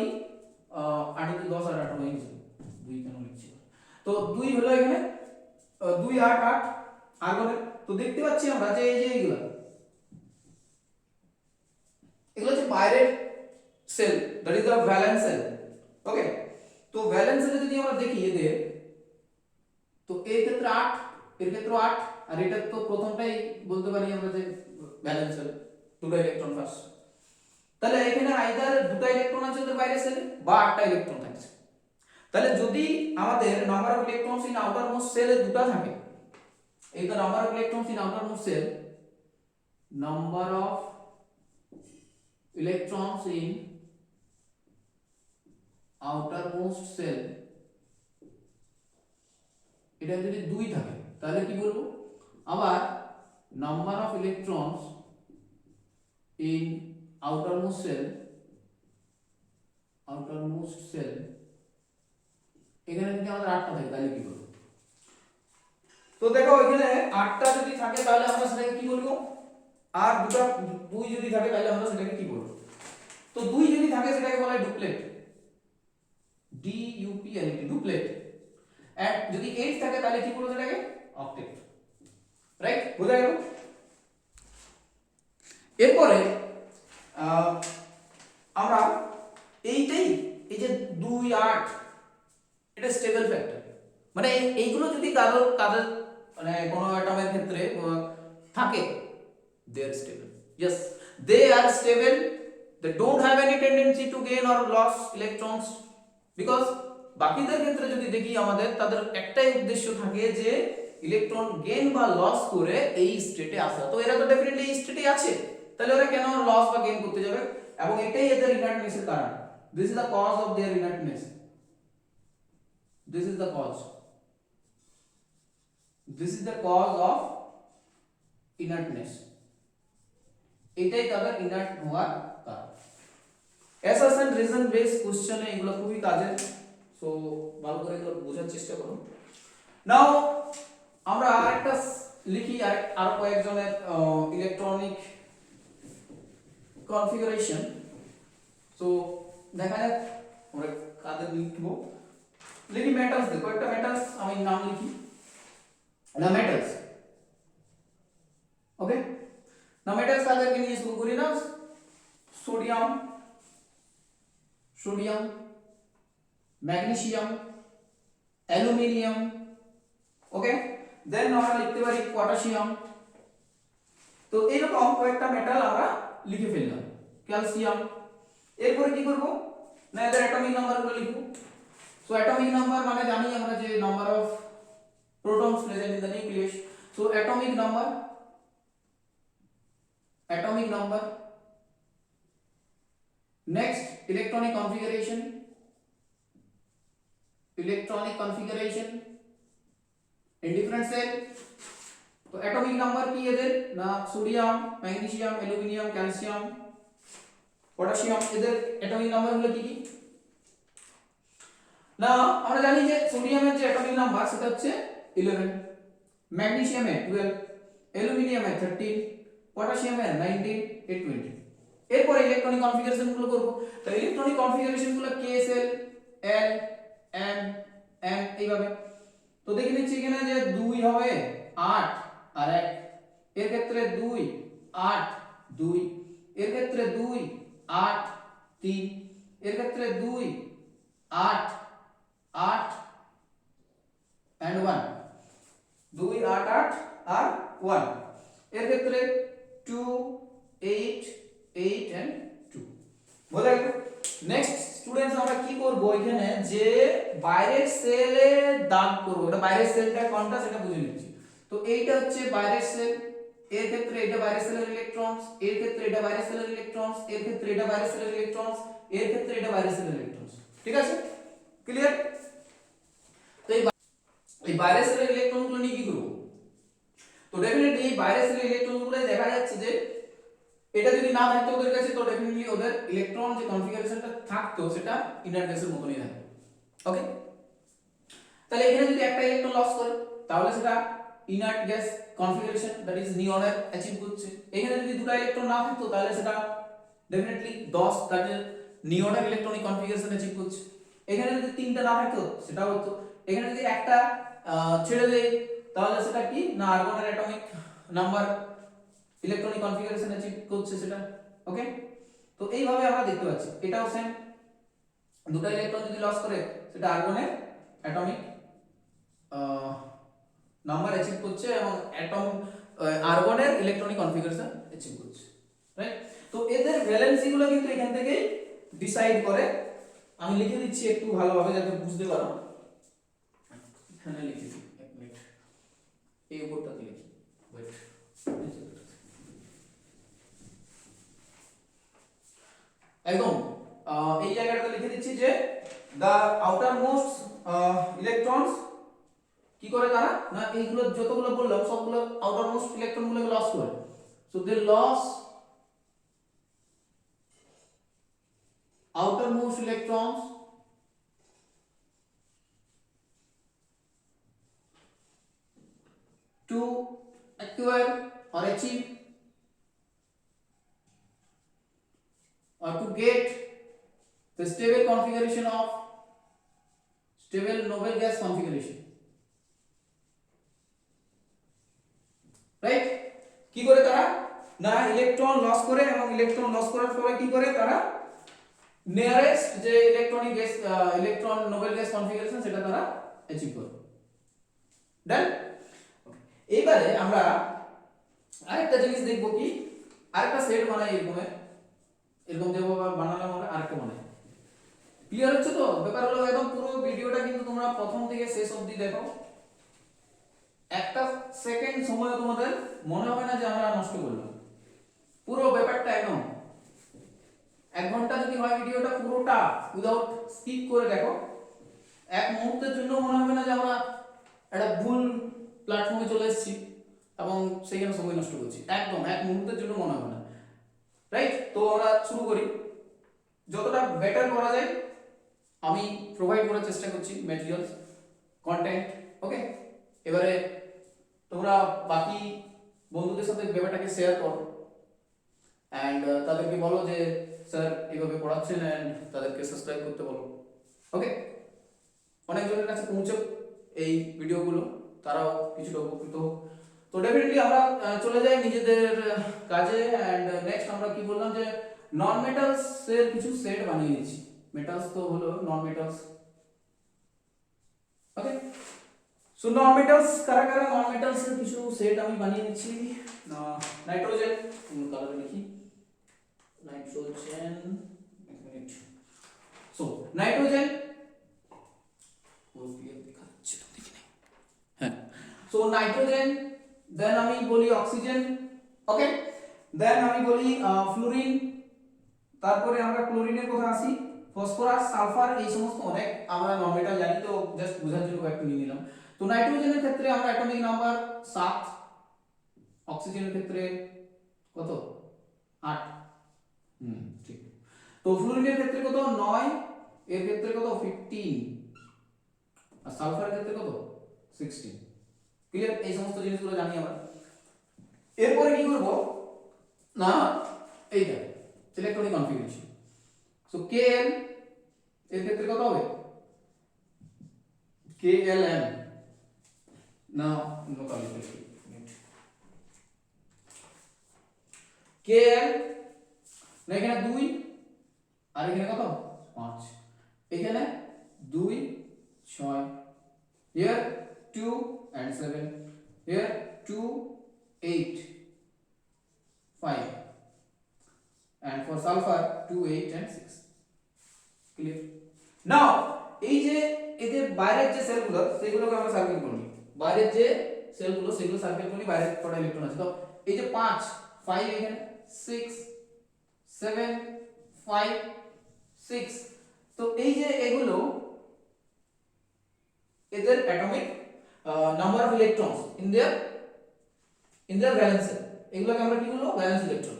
8 তে 10 আর 8 হয়ে গেছে, 2 কেন লিখছি, তো 2 হলো এখানে 2 8 8 আর্গনের। তো দেখতে পাচ্ছি আমরা যে এই যে এগুলো হচ্ছে বাইরের shell, that is the valence shell. Okay, তো ভ্যালেন্স সেলে যদি আমরা দেখি এদের, তো এর ক্ষেত্রে 8, এর ক্ষেত্রে 8, আর এটা তো প্রথমটাই বলতে পারি আমরা যে ভ্যালেন্স সেল, দুটো ইলেকট্রন ফার্স্ট। তাহলে এখানে আইদার দুটো ইলেকট্রন আছে ওদের বাইরের সেলে বা 8টা ইলেকট্রন থাকছে। তাহলে যদি আমাদের number of electrons in outermost সেলে দুটো থাকে, এই তো number of electrons in outermost cell, number of electrons in outermost cell, এটা যদি 2 থাকে তাহলে কি বলবো, আবার number of electrons in outermost cell এখানে যদি আমাদের 8টা থাকে তাহলে কি বলবো। তো দেখো এখানে 8টা যদি থাকে তাহলে আমরা সেটাকে কি বলবো, আর দুটো 2 যদি থাকে তাহলে আমরা সেটাকে কি বলবো। তো 2 যদি থাকে সেটাকে বলা হয় ডুপ্লেট, DUPLET, ডুপ্লেট। এন্ড যদি 8 থাকে তাহলে কি বলবো সেটাকে, অক্টেট, রাইট? বোঝা গেল? এরপরে আমরা এই যে 2 8 এটা স্টেবল ফ্যাক্টর, মানে এইগুলো যদি কাদের মানে কোনো অ্যাটমের ক্ষেত্রে থাকে, they are stable, yes they are stable, they don't have any tendency to gain or lose electrons, because বাকিদের ক্ষেত্রে যদি দেখি আমাদের তাদের একটাই উদ্দেশ্য থাকে যে ইলেকট্রন গেইন বা লস করে এই স্টেটে আসা। তো এরা তো ডেফিনেটলি এই স্টেটে আছে, তাহলে ওরা কেন লস বা গেইন করতে যাবে, এবং এটাই এদের ইনার্টনেসের কারণ। This is the cause of their inertness, this is the cause. This is the cause of inertness, এটাই তাদের ইনার্ট হওয়ার কারণ। অ্যাসারশন রিজন বেস কোশ্চেনে এগুলো খুবই কাজের, সো ভালো করে এগুলো বোঝার চেষ্টা করুন। নাও আমরা আরেকটা লিখি, আর কয়েকজনের ইলেকট্রনিক কনফিগারেশন। সো দেখা যাক আমরা কাদের লিখবো। লিখি মেটালস, দেখো একটা মেটালস আমি নাম লিখি না মেটালস। ওকে, না মেটালস কাদেরকে নিয়ে শুরু করি না, সোডিয়াম, সোডিয়াম, ম্যাগনেসিয়াম, অ্যালুমিনিয়াম। ওকে, দেন আমরা লিখতে পারি পটাশিয়াম। তো এরকম কয়েকটা মেটাল আমরা লিখে ফেললাম, ক্যালসিয়াম। এরপরে কি করব না, এদের অ্যাটমিক নাম্বারগুলো লিখব। সো অ্যাটমিক নাম্বার মানে জানি আমরা যে number of protons present in the nucleus. So atomic number, atomic number. Next, electronic configuration, electronic configuration in different cell. तो atomic number की इधर ना sodium, magnesium, aluminium, calcium, potassium, इधर atomic number গুলো কি কি না আমরা জানি যে সোডিয়ামের যে atomic number সেটা হচ্ছে 11, ম্যাগনেসিয়ামের 12, অ্যালুমিনিয়ামের 13, পটাশিয়ামের 19, 20। এরপর ইলেকট্রনিক কনফিগারেশন গুলো করব। তো ইলেকট্রনিক কনফিগারেশন গুলো KSL, L, M, M এইভাবে। তো দেখে নিচ্ছি এখানে যে 2 হবে 8 আর 1, এর ক্ষেত্রে 2 8 2, এর ক্ষেত্রে 2 8 3, এর ক্ষেত্রে 2 8 8 and 1, 2 8 8 আর 1, এর ক্ষেত্রে 2 8 8 and 2। বোঝা গেল? নেক্সট স্টুডেন্টস আমরা কি করব এখানে, যে বাইরের সেলে দাগ করব। এটা বাইরের সেলটা কোনটা সেটা বুঝে নিচ্ছি। তো এইটা হচ্ছে বাইরের সেল, এর ক্ষেত্রে এটা বাইরের সেলের ইলেকট্রনস, এর ক্ষেত্রে এটা বাইরের সেলের ইলেকট্রনস, এর ক্ষেত্রে এটা বাইরের সেলের ইলেকট্রনস, এর ক্ষেত্রে এটা বাইরের সেলের ইলেকট্রনস। ঠিক আছে, ক্লিয়ার? তো এই বাইরের সেলের ইলেকট্রনগুলো নিয়ে কি করব? তো ডেফিনেটলি এই বাইরের সেলের ইলেকট্রনগুলো দেখা যাচ্ছে যে এটা যদি না থাকতো ওদের কাছে, তো ডেফিনেটলি ওদের ইলেকট্রন যে কনফিগারেশনটা থাকতো সেটা ইনার গ্যাসের মতনই থাকতো। ওকে, তাহলে এখানে যদি একটা ইলেকট্রন লস করে তাহলে সেটা inert gas configuration that is নিয়নের অ্যাচিভ করছে। এখানে যদি দুটো ইলেকট্রন না থাকতো তাহলে সেটা ডেফিনেটলি 10 দ্যাট ইজ নিয়নের ইলেকট্রনিক কনফিগারেশন অ্যাচিভ করছে। এখানে যদি তিনটা না থাকতো সেটাও হতো। এখানে যদি একটা ছেড়ে দেই তাহলে সেটা কি না আর্গনের atomic number electronic configuration achieve করছে সেটা। ওকে, তো এইভাবে আমরা দেখতে পাচ্ছি এটাও সেম, দুটো ইলেকট্রন যদি লস করে সেটা আর্গনের অ্যাটমিক নাম্বার অ্যাচিভ করছে এবং অ্যাটম আর্গনের ইলেকট্রনিক কনফিগারেশন অ্যাচিভ করছে, রাইট? তো এদের ভ্যালেন্সি গুলো কিন্তু এখান থেকে ডিসাইড করে। আমি লিখে দিচ্ছি একটু ভালোভাবে যাতে বুঝতে পারো। এখানে লিখে দিই, এক মিনিট, এই উপরটাতে লিখি, ওয়েট, একদম এই জায়গাটাতে লিখে দিচ্ছি যে দা আউটার মোস্ট ইলেকট্রনস কি করে তারা না এইগুলো যতগুলো বললাম সবগুলো আউটার মোস্ট ইলেকট্রন গুলোকে লস করে। So they loss outermost electrons to acquire or achieve or to get the stable configuration of stable noble gas configuration, right? কি করে তারা না ইলেকট্রন লস করে এবং ইলেকট্রন লস করার পরে কি করে তারা নিয়ারেস্ট যে electronic gas electron Nobel gas configuration সেটা তারা অ্যাচিভ করে। ডান। এইবারে আমরা আরেকটা জিনিস দেখব, কি আরেকটা সেট বানাই এরকম যেভাবে বানালাম আমরা আরেকটা বানাই। ক্লিয়ার হচ্ছে তো? ব্যাপার হলো একদম পুরো ভিডিওটা কিন্তু তোমরা প্রথম থেকে শেষ অবধি দেখো। একটা সেকেন্ড সময় তোমাদের মনে হবে না যে আমরা নষ্ট করলাম। পুরো ব্যাপারটা একদম 1 ঘন্টা যদি হয় ভিডিওটা পুরোটা উইদাউট স্কিপ করে দেখো, এক মুহূর্তের জন্য মনে হবে না যে আমরা একটা ভুল প্ল্যাটফর্মে চলে এসেছি এবং সেইখানে সময় নষ্ট করছি, একদম এক মুহূর্তের জন্য মনে হবে না, রাইট? তো আমরা শুরু করি। যতটা বেটার করা যায় আমি প্রোভাইড করার চেষ্টা করছি ম্যাটেরিয়ালস, কন্টেন্ট। ওকে, এবারে তোমরা বাকি বন্ধুদের সাথে ব্যাপারটাকে শেয়ার করো অ্যান্ড তাদেরকে বলো যে স্যার এইভাবে পড়াচ্ছেন অ্যান্ড তাদেরকে সাবস্ক্রাইব করতে বলো। ওকে, অনেকজনের কাছে পৌঁছে এই ভিডিওগুলো, তারাও কিছুটা উপকৃত হোক। তো ডেফিনেটলি আমরা চলে যাই নিজেদের কাজে। অ্যান্ড নেক্সট আমরা কি বললাম যে নন মেটালস এর কিছু সেট বানিয়ে নিচ্ছি। মেটালস তো হলো নন মেটালস। ওকে, সো নন মেটালস কারা কারা, নন মেটালস এর কিছু সেট আমি বানিয়ে নিচ্ছি। নাইট্রোজেন, কালারে লিখি নাইট্রোজেন, এক মিনিট। সো নাইট্রোজেন দেখাচ্ছে তো, দেখি নাই। হ্যাঁ, সো নাইট্রোজেন, দেন আমি বলি অক্সিজেন। ওকে, দেন আমি বলি ফ্লোরিন, তারপরে আমরা ক্লোরিনের কথা আসি, ফসফরাস, সালফার, এই সমস্ত অনেক আমরা নন মেটাল জানি, তো জাস্ট বোঝার জন্য কয়েকটা নিয়ে নিলাম। তো নাইট্রোজেনের ক্ষেত্রে আমরা অ্যাটমিক নাম্বার 7, অক্সিজেনের ক্ষেত্রে কত 8, ঠিক। তো ফ্লোরিনের ক্ষেত্রে কত 9, এর ক্ষেত্রে কত 15, আর সালফারের ক্ষেত্রে কত 16। ক্লিয়ার? এই সমস্ত জিনিসগুলো জানি আমরা। এরপরে কি করব না, এইটা ইলেকট্রনিক কনফিগারেশন। সো Kl এর ক্ষেত্রে কত হবে KLM, না লোকাল লিখি Kl, না এখানে 2 আর এখানে কত 5, এখানে 2 6, here 2 and 7, here 2 8 5, and for sulfur 2 8 and 6. Clear? নাও এই যে এদের বাইরের যে সেলগুলো সেগুলোকে আমরা সার্কেল করি, বাইরের যে সেলগুলো সেগুলো সার্কেল করি, বাইরে কটা ইলেকট্রন আছে। তো এই যে 5 5 এখানে 6 7 5 6, তো এই যে এগুলো এদের atomic number of electrons in their valence, এগুলোকে আমরা কি বলবো valence electron.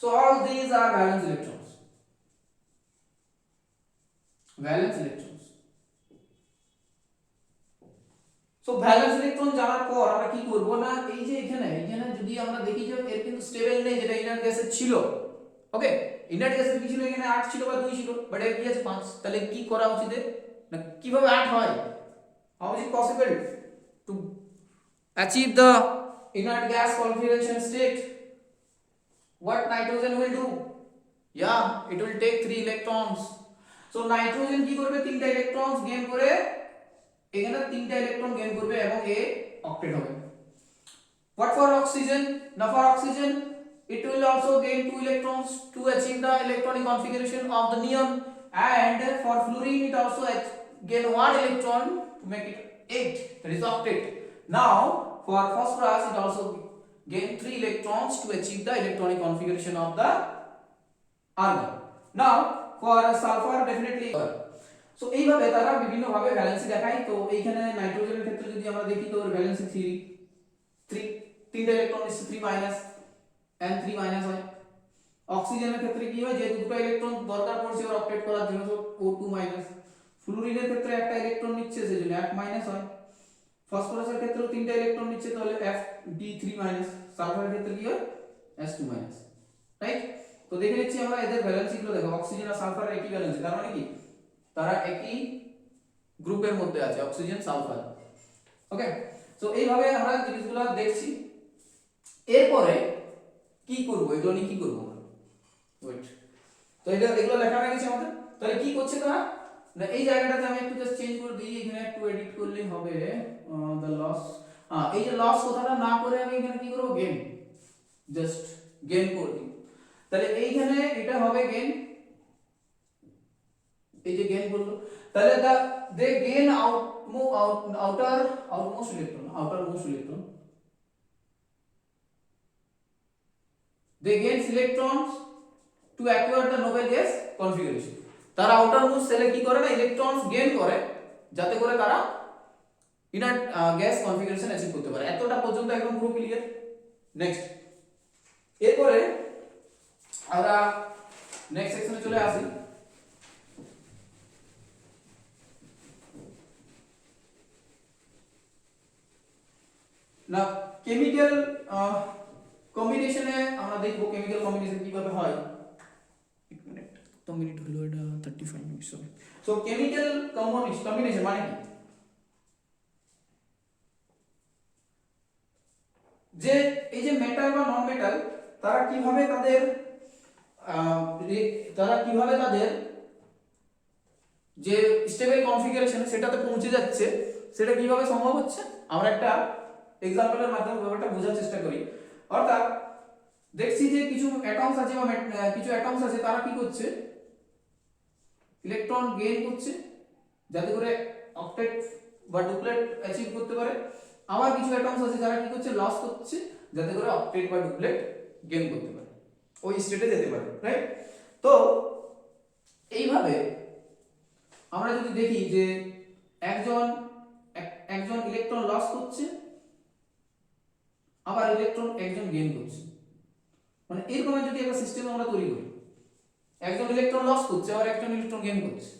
So all this are valence electrons, valence electrons. So valence electron জানার পর আমরা কি করব না, এই যে এখানে যদি আমরা দেখি যে এর কিন্তু স্টেবল নেই, যেটা ইনার গ্যাসের ছিল। ওকে, ইনার গ্যাসের কি ছিল এখানে 8 ছিল বা 2 ছিল, বাট এর কি আছে 5। তাহলে কি করা উচিত না, কিভাবে 8 হয়, how is it possible to achieve the inert gas configuration state? What nitrogen will do? Yeah, it will take 3 electrons. So nitrogen কি করবে, 3টা ইলেকট্রনস গেইন করে, এখানে 3টা ইলেকট্রন গেইন করবে এবং এ অক্টেট হবে। What for oxygen? Now for oxygen it will also gain 2 electrons to achieve the electronic configuration of the neon, and for fluorine it also gain 1 electron to make it 8, that is octet. Now for phosphorus it also gain 3 electrons to achieve the electronic configuration of the argon. Now for sulfur definitely, so এইভাবে তারা বিভিন্ন ভাবে valency দেখায়। তো এইখানে নাইট্রোজেনের ক্ষেত্রে যদি আমরা দেখি তো এর ভ্যালেন্সি 3 তিনটা ইলেকট্রন নিচ্ছে 3 মাইনাস and 3 মাইনাস হয়। অক্সিজেনের ক্ষেত্রে কি হয়, যে দুটো ইলেকট্রন দরকার পড়ছে ওর অক্টেট করার জন্য, তো O2 মাইনাস। ফ্লুরিনের ক্ষেত্রে একটা ইলেকট্রন নিচ্ছে সেজন্য 1 মাইনাস হয়। ফসফরাসের ক্ষেত্রেও তিনটা ইলেকট্রন নিচ্ছে, তাহলে Fd3 মাইনাস। সালফারের ক্ষেত্রে কি হয় S2 মাইনাস, রাইট? তো দেখে নিচ্ছি আমরা এদের ভ্যালেন্সি গুলো, দেখো অক্সিজেন আর সালফারের একই ভ্যালেন্সি, তার মানে কি তারা একই গ্রুপের মধ্যে আছে, অক্সিজেন সালফার। ওকে, সো এইভাবে আমরা জিনিসগুলো দেখছি। এরপরে কি করব, এগুলো নিয়ে কি করব আমরা, ওয়েট। তো এগুলো লেখা হয়ে গেছে আমাদের। তাহলে কি করছে তারা না, এই জায়গাটাতে আমি একটু জাস্ট চেঞ্জ করে দিই, এখানে একটু এডিট করলেই হবে। দ্য লস, এই যে লস কথাটা না করে আমি এখানে কি করব, গেইন, জাস্ট গেইন করে দিই। তাহলে এইখানে এটা হবে গেইন, এই যে গেইন বললো, তাহলে দে gain outermost electron, they gain electrons to acquire the noble gas configuration. তারা আউটারমোস্ট সেলে কি করে না, ইলেকট্রনস গেইন করে যাতে করে তারা ইনার্ট গ্যাস কনফিগারেশন অ্যাচিভ করতে পারে। এতটা পর্যন্ত একদম পুরো ক্লিয়ার। নেক্সট, এরপরে আমরা নেক্সট সেকশনে চলে আসি। না কেমিক্যাল কম্বিনেশনে আমরা দেখব কেমিক্যাল কম্বিনেশন কিভাবে হয়। এক মিনিট, কত মিনিট হলো? এটা 35 মিনিট। সো কেমিক্যাল কম্বিনেশন মানে কি? যে এই যে মেটাল বা নন মেটাল তারা কিভাবে তাদের যে স্টেবল কনফিগারেশন সেটাতে পৌঁছে যাচ্ছে, সেটা কিভাবে সম্ভব হচ্ছে আমরা একটা এক্সাম্পলের মাধ্যমে ব্যাপারটা বোঝার চেষ্টা করি। অর্থাৎ দেখছি যে কিছু অ্যাটমস আছে বা কিছু অ্যাটমস আছে, তারা কি করছে, ইলেকট্রন গেইন করছে যাতে করে অক্টেট বা ডুপ্লেট অ্যাচিভ করতে পারে। আবার কিছু অ্যাটমস আছে যারা কি করছে, লস করছে যাতে করে অক্টেট বা ডুপ্লেট গেইন করতে পারে, ওই স্টেটে যেতে পারে, রাইট? তো এইভাবে আমরা যদি দেখি যে একজন ইলেকট্রন লস করছে, আবার একজন গেইন করছে, মানে এরকম যদি একটা সিস্টেম আমরা তৈরি করি, একজন ইলেকট্রন লস করছে আবার একজন ইলেকট্রন গেইন করছে,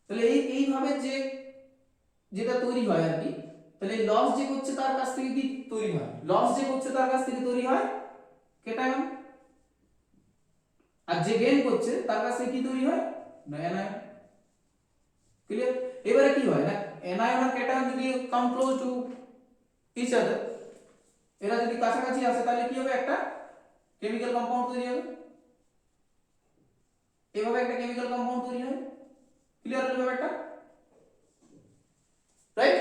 তাহলে এইভাবে যেটা তৈরি হয় আর কি, তাহলে লস যে করছে তার কাছ থেকে কি তৈরি হয়, ক্যাটায়ন, আর যে গেইন করছে তার কাছ থেকে কি তৈরি হয় না অ্যানায়ন। ক্লিয়ার? এবারে কি হয় না, অ্যানায়ন আর ক্যাটায়ন যদি কাম ক্লোজ টু ইচ আদার, এরা যদি কাছাকাছি আসে তাহলে কি হবে, একটা কেমিক্যাল কম্পাউন্ড তৈরি হবে। এভাবে একটা কেমিক্যাল কম্পাউন্ড তৈরি হয়। ক্লিয়ার হলো ব্যাপারটা, রাইট?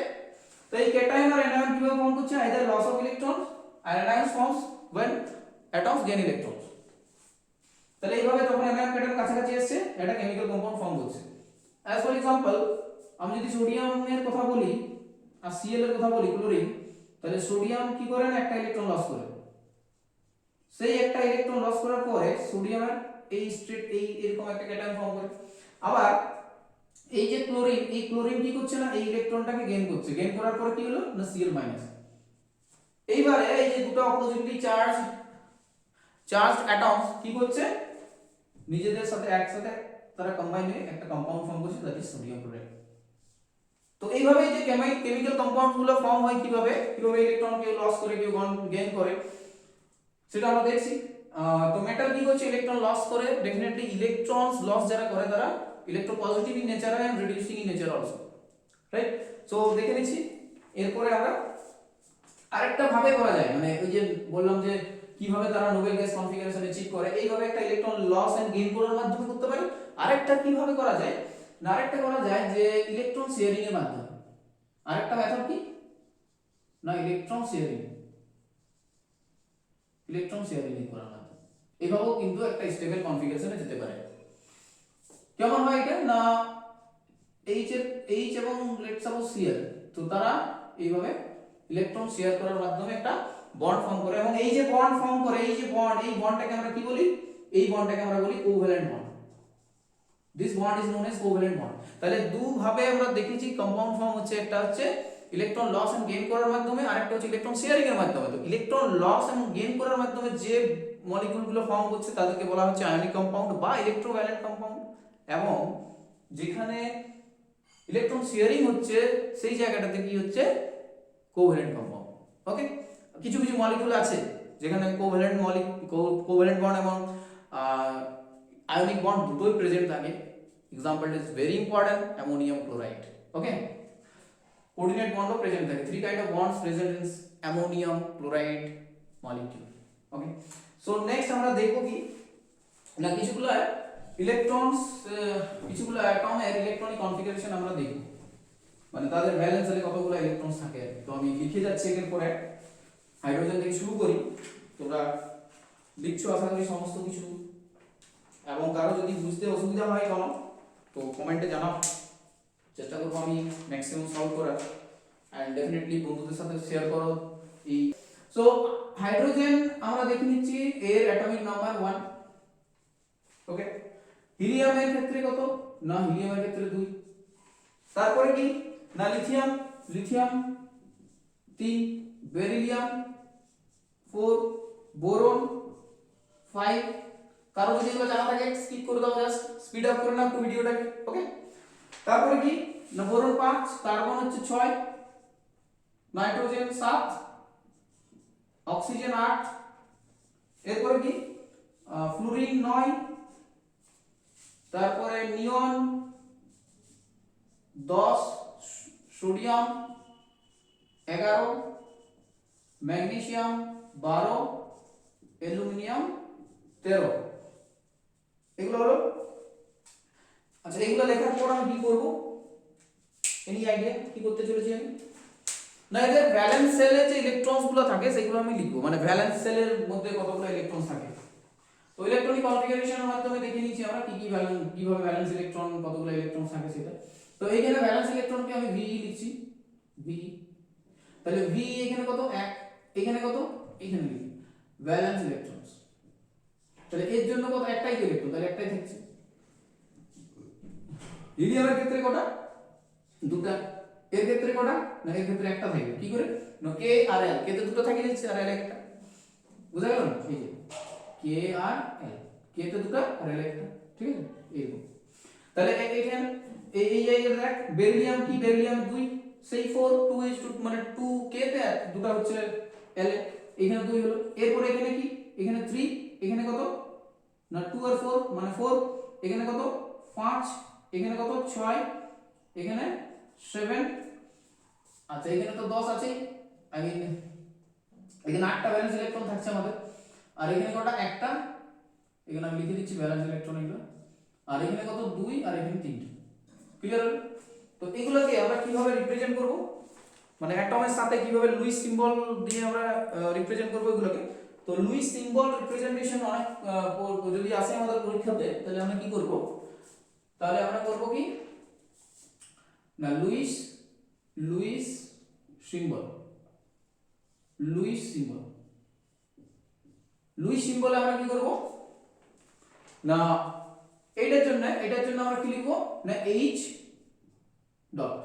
তো এই ক্যাটায়ন আর অ্যানায়ন কিভাবে ফর্ম করছে, আইদার লস অফ ইলেকট্রনস আর anion forms when atoms gain electrons। তাহলে এইভাবে যখন অ্যানায়ন ক্যাটায়ন কাছাকাছি আসছে একটা কেমিক্যাল কম্পাউন্ড ফর্ম করছে। অ্যাজ ফর एग्जांपल আমি যদি সোডিয়ামের কথা বলি আর Cl এর কথা বলি, ক্লোরিন, তাহলে সোডিয়াম কি করে না, একটা ইলেকট্রন লস করে, সেই একটা ইলেকট্রন লস করার পরে সোডিয়ামের এই স্টেট এরকম একটা ক্যাটায়ন ফর্ম করে। আবার এই যে ক্লোরিন, এই ক্লোরিন কি করছে না, এই ইলেকট্রনটাকে গেইন করছে, গেইন করার পরে কি হলো না Cl মাইনাস। এইবারে এই যে দুটো অপোজিটলি চার্জড অ্যাটমস কি করছে, নিজেদের সাথে একসাথে তারা কম্বাইন হয়ে একটা কম্পাউন্ড ফর্ম করছে, দ্যাট ইজ সোডিয়াম ক্লোরাইড। তো এইভাবে যে কেমিক্যাল কম্পাউন্ড গুলো ফর্ম হয় কিভাবে ইলেকট্রন কেউ লস করে কেউ গেইন করে, সেটা আমরা দেখছি। তো মেটাল কি করছে, ইলেকট্রন লস করে, ডেফিনেটলি ইলেকট্রনস লস যারা করে তারা electropositive in nature and reducing in nature also, right? So দেখে নিচ্ছি। এরপরে আমরা আরেকটা ভাবে করা যায়, মানে ওই যে বললাম যে কিভাবে তারা নোবেল গ্যাস কনফিগারেশন অ্যাচিভ করে, এইভাবে একটা ইলেকট্রন লস এন্ড গেইন করার মাধ্যমে করতে পারি। আরেকটা কিভাবে করা যায় না, আরেকটা করা যায় যে ইলেকট্রন শেয়ারিং এর মাধ্যমে। আরেকটা মেথড কি না, ইলেকট্রন শেয়ারিং করার মাধ্যমে এভাবেও কিন্তু একটা স্টেবল কনফিগারেশনে যেতে পারে। কেমন হয় এটা না, এইচ এবং লেটস সাপোজ Cl, তো তারা এইভাবে ইলেকট্রন শেয়ার করার মাধ্যমে একটা বন্ড ফর্ম করে, এবং এই যে বন্ড ফর্ম করে, এই বন্ডটাকে আমরা কি বলি, এই বন্ডটাকে আমরা বলি covalent bond. This bond is known as covalent bond. তাহলে দুভাবে আমরা দেখেছি কম্পাউন্ড ফর্ম হচ্ছে, একটা হচ্ছে ইলেকট্রন লস এন্ড গেইন করার মাধ্যমে, আর একটা হচ্ছে ইলেকট্রন শেয়ারিং এর মাধ্যমে। তো ইলেকট্রন লস এবং গেইন করার মাধ্যমে যে মলিকিউলগুলো ফর্ম করছে তাদেরকে বলা হচ্ছে আয়নিক কম্পাউন্ড বা ইলেকট্রোভ্যালেন্ট কম্পাউন্ড, এবং যেখানে ইলেকট্রন শেয়ারিং হচ্ছে সেই জায়গাটাতে কি হচ্ছে, কোভ্যালেন্ট কম্পাউন্ড। ওকে, কিছু কিছু মলিকিউল আছে যেখানে কোভ্যালেন্ট বন্ড এবং আয়নিক বন্ড দুটোই প্রেজেন্ট থাকে। Example is very important, ammonium chloride. Okay, coordinate বন্ডও প্রেজেন্ট থাকে। Three kind of bonds present in ammonium chloride molecule. Okay, so next আমরা দেখব কি না, কিছুগুলো অ্যাটমের ইলেকট্রনিক কনফিগারেশন আমরা দেখব, মানে তাদের ভ্যালেন্সে কতগুলো ইলেকট্রন থাকে। তো আমি লিখে যাচ্ছি এর পরে, হাইড্রোজেন থেকে শুরু করি, তোমরা লিখছো আশা করি সমস্ত কিছু, এবং কারো যদি বুঝতে অসুবিধা হয় কোনো তো কমেন্টে জানাও, চেষ্টা করবো আমি ম্যাক্সিমাম সলভ করার, এন্ড ডেফিনেটলি বন্ধুদের সাথে শেয়ার করো এই। সো হাইড্রোজেন আমরা দেখে নিচ্ছি এর অ্যাটমিক নাম্বার 1। ওকে, হিলিয়ামের ক্ষেত্রে কত না, হিলিয়ামের ক্ষেত্রে 2। তারপরে কি না, লিথিয়াম লিথিয়াম 3, বেরিলিয়াম 4, বোরন 5। কারো যদি এগুলো জানা থাকে স্কিপ করে দাও, জাস্ট স্পিড আপ করে নাও একটু ভিডিওটাকে। ওকে, তারপরে কি না বোরন 5, কার্বন হচ্ছে 6, নাইট্রোজেন 7, অক্সিজেন 8, এরপরে কি ফ্লুরিন 9, তারপরে নিয়ন 10, সোডিয়াম 11, ম্যাগনেসিয়াম 12, অ্যালুমিনিয়াম 13। এগুলো হলো। আচ্ছা, এগুলো লেখার পর আমি কি করব, এনি আইডিয়া কি করতে চলেছি আমি? না, এদের ভ্যালেন্স সেলে যে ইলেকট্রনস গুলো থাকে সেগুলো আমি লিখবো, মানে ভ্যালেন্স সেলের মধ্যে কতগুলো ইলেকট্রন থাকে। তো ইলেকট্রনিক কনফিগারেশনের মাধ্যমে দেখে নিয়েছি আমরা কি কি কিভাবে ভ্যালেন্স ইলেকট্রন কতগুলো ইলেকট্রন থাকে সেটা। তো এইখানে ভ্যালেন্স ইলেকট্রনকে আমি ভি লিখছি, ভি। তাহলে ভি এখানে কত 1, এখানে কত, এখানে লিখি ভ্যালেন্স ইলেকট্রনস। তাহলে এর জন্য কত, একটাই ইলেকট্রন, তাহলে একটাই থাকছে। হিলিয়ামের ক্ষেত্রে কটা, দুটা। এর ক্ষেত্রে কটা, না এর ক্ষেত্রে একটা থাকবে। কি করে না কে আর এল, কে তে দুটো থাকে যাচ্ছে আর এল একটা, বুঝা গেল না? এই যে কে আর এল, কে তে দুটো আর এল একটা, ঠিক আছে এইরকম। তাহলে এখানে এই দেখ বেরিলিয়াম কি, বেরিলিয়াম 2, সেই 4 2 মানে 2 কে তে আর দুটো হচ্ছে এল এ, এখানে 2 হলো। এরপর এখানে কি, এখানে 3, এখানে কত না 2 আর 4 মানে 4, এখানে কত 5, এখানে কত 6, এখানে 7। আচ্ছা, এখানে তো 10 আছে, এখানে 8টা ভ্যালেন্স ইলেকট্রন থাকছে আমাদের। আর এখানে কটা, একটা, এখানে আমি লিখে দিচ্ছি ভ্যালেন্স ইলেকট্রন এগুলো। আর এখানে কত 2, আর এখানে 3টা। ক্লিয়ার? তো এগুলোকে আমরা কিভাবে রিপ্রেজেন্ট করব, মানে অ্যাটমের সাথে কিভাবে লুইস সিম্বল দিয়ে আমরা রিপ্রেজেন্ট করব এগুলোকে। তো লুইস সিম্বল রিপ্রেজেন্টেশন অনেক যদি আসে আমাদের পরীক্ষাতে, তাহলে আমরা কি করব, তাহলে আমরা করব কি না Lewis symbol, Lewis symbol, Lewis সিম্বলে আমরা কি করব না এটার জন্য আমরা কি লিখব না এইচ ডট।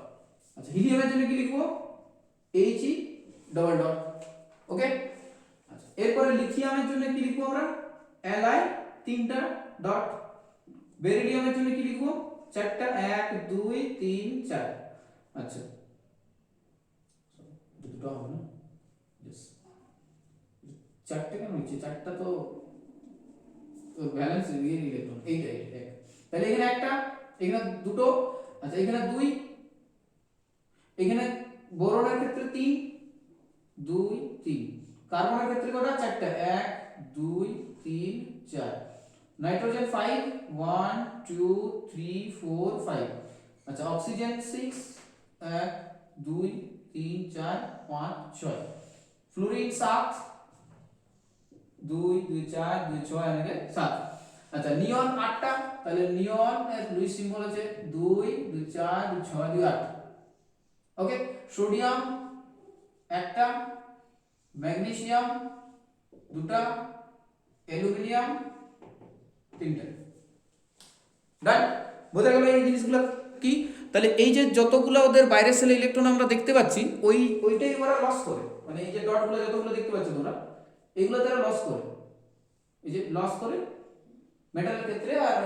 আচ্ছা, হিলিয়ামের জন্য কি লিখব এইচ ই ডবল ডট। ওকে, আচ্ছা, এরপরে লিথিয়ামের জন্য কি লিখব আমরা এল আই 3টা ডট। বেরিলিয়ামের জন্য কি লিখব 4টা, 1 2 3 4। আচ্ছা, দুটো হবে না, यस 4টা কেন নিচে, 4টা তো ব্যালেন্স ইলেকট্রন, এইটা এক। তাহলে এখানে একটা, এখানে দুটো। আচ্ছা, এখানে 2, এখানে বোরনের ক্ষেত্রে 3 2 3, কার্বনের ক্ষেত্রে কটা 4টা 1 2 3 4, নাইট্রোজেন 5 1 2 3 4 5। আচ্ছা, অক্সিজেন 6 1 2 3 4 5 6, ফ্লুরিন 7 2 2 4 2 6 এনেকে 7। আচ্ছা, নিয়ন 8টা, তাহলে নিয়ন এর লুইস সিম্বল আছে 2 2 4 2 6 2 8। ওকে, সোডিয়াম একটা, ম্যাগনেসিয়াম দুটা, অ্যালুমিনিয়াম 3টা। ডান, বোঝা গেল এই জিনিসগুলো কি? তাহলে এই যে যতগুলো ওদের বাইরের সেলে ইলেকট্রন আমরা দেখতে পাচ্ছি, ওইটাই ওরা লস করে, মানে এই যে ডটগুলো যতগুলো দেখতে পাচ্ছ তোমরা, এগুলো তারা লস করে, এই যে লস করে মেটালের ক্ষেত্রে। আর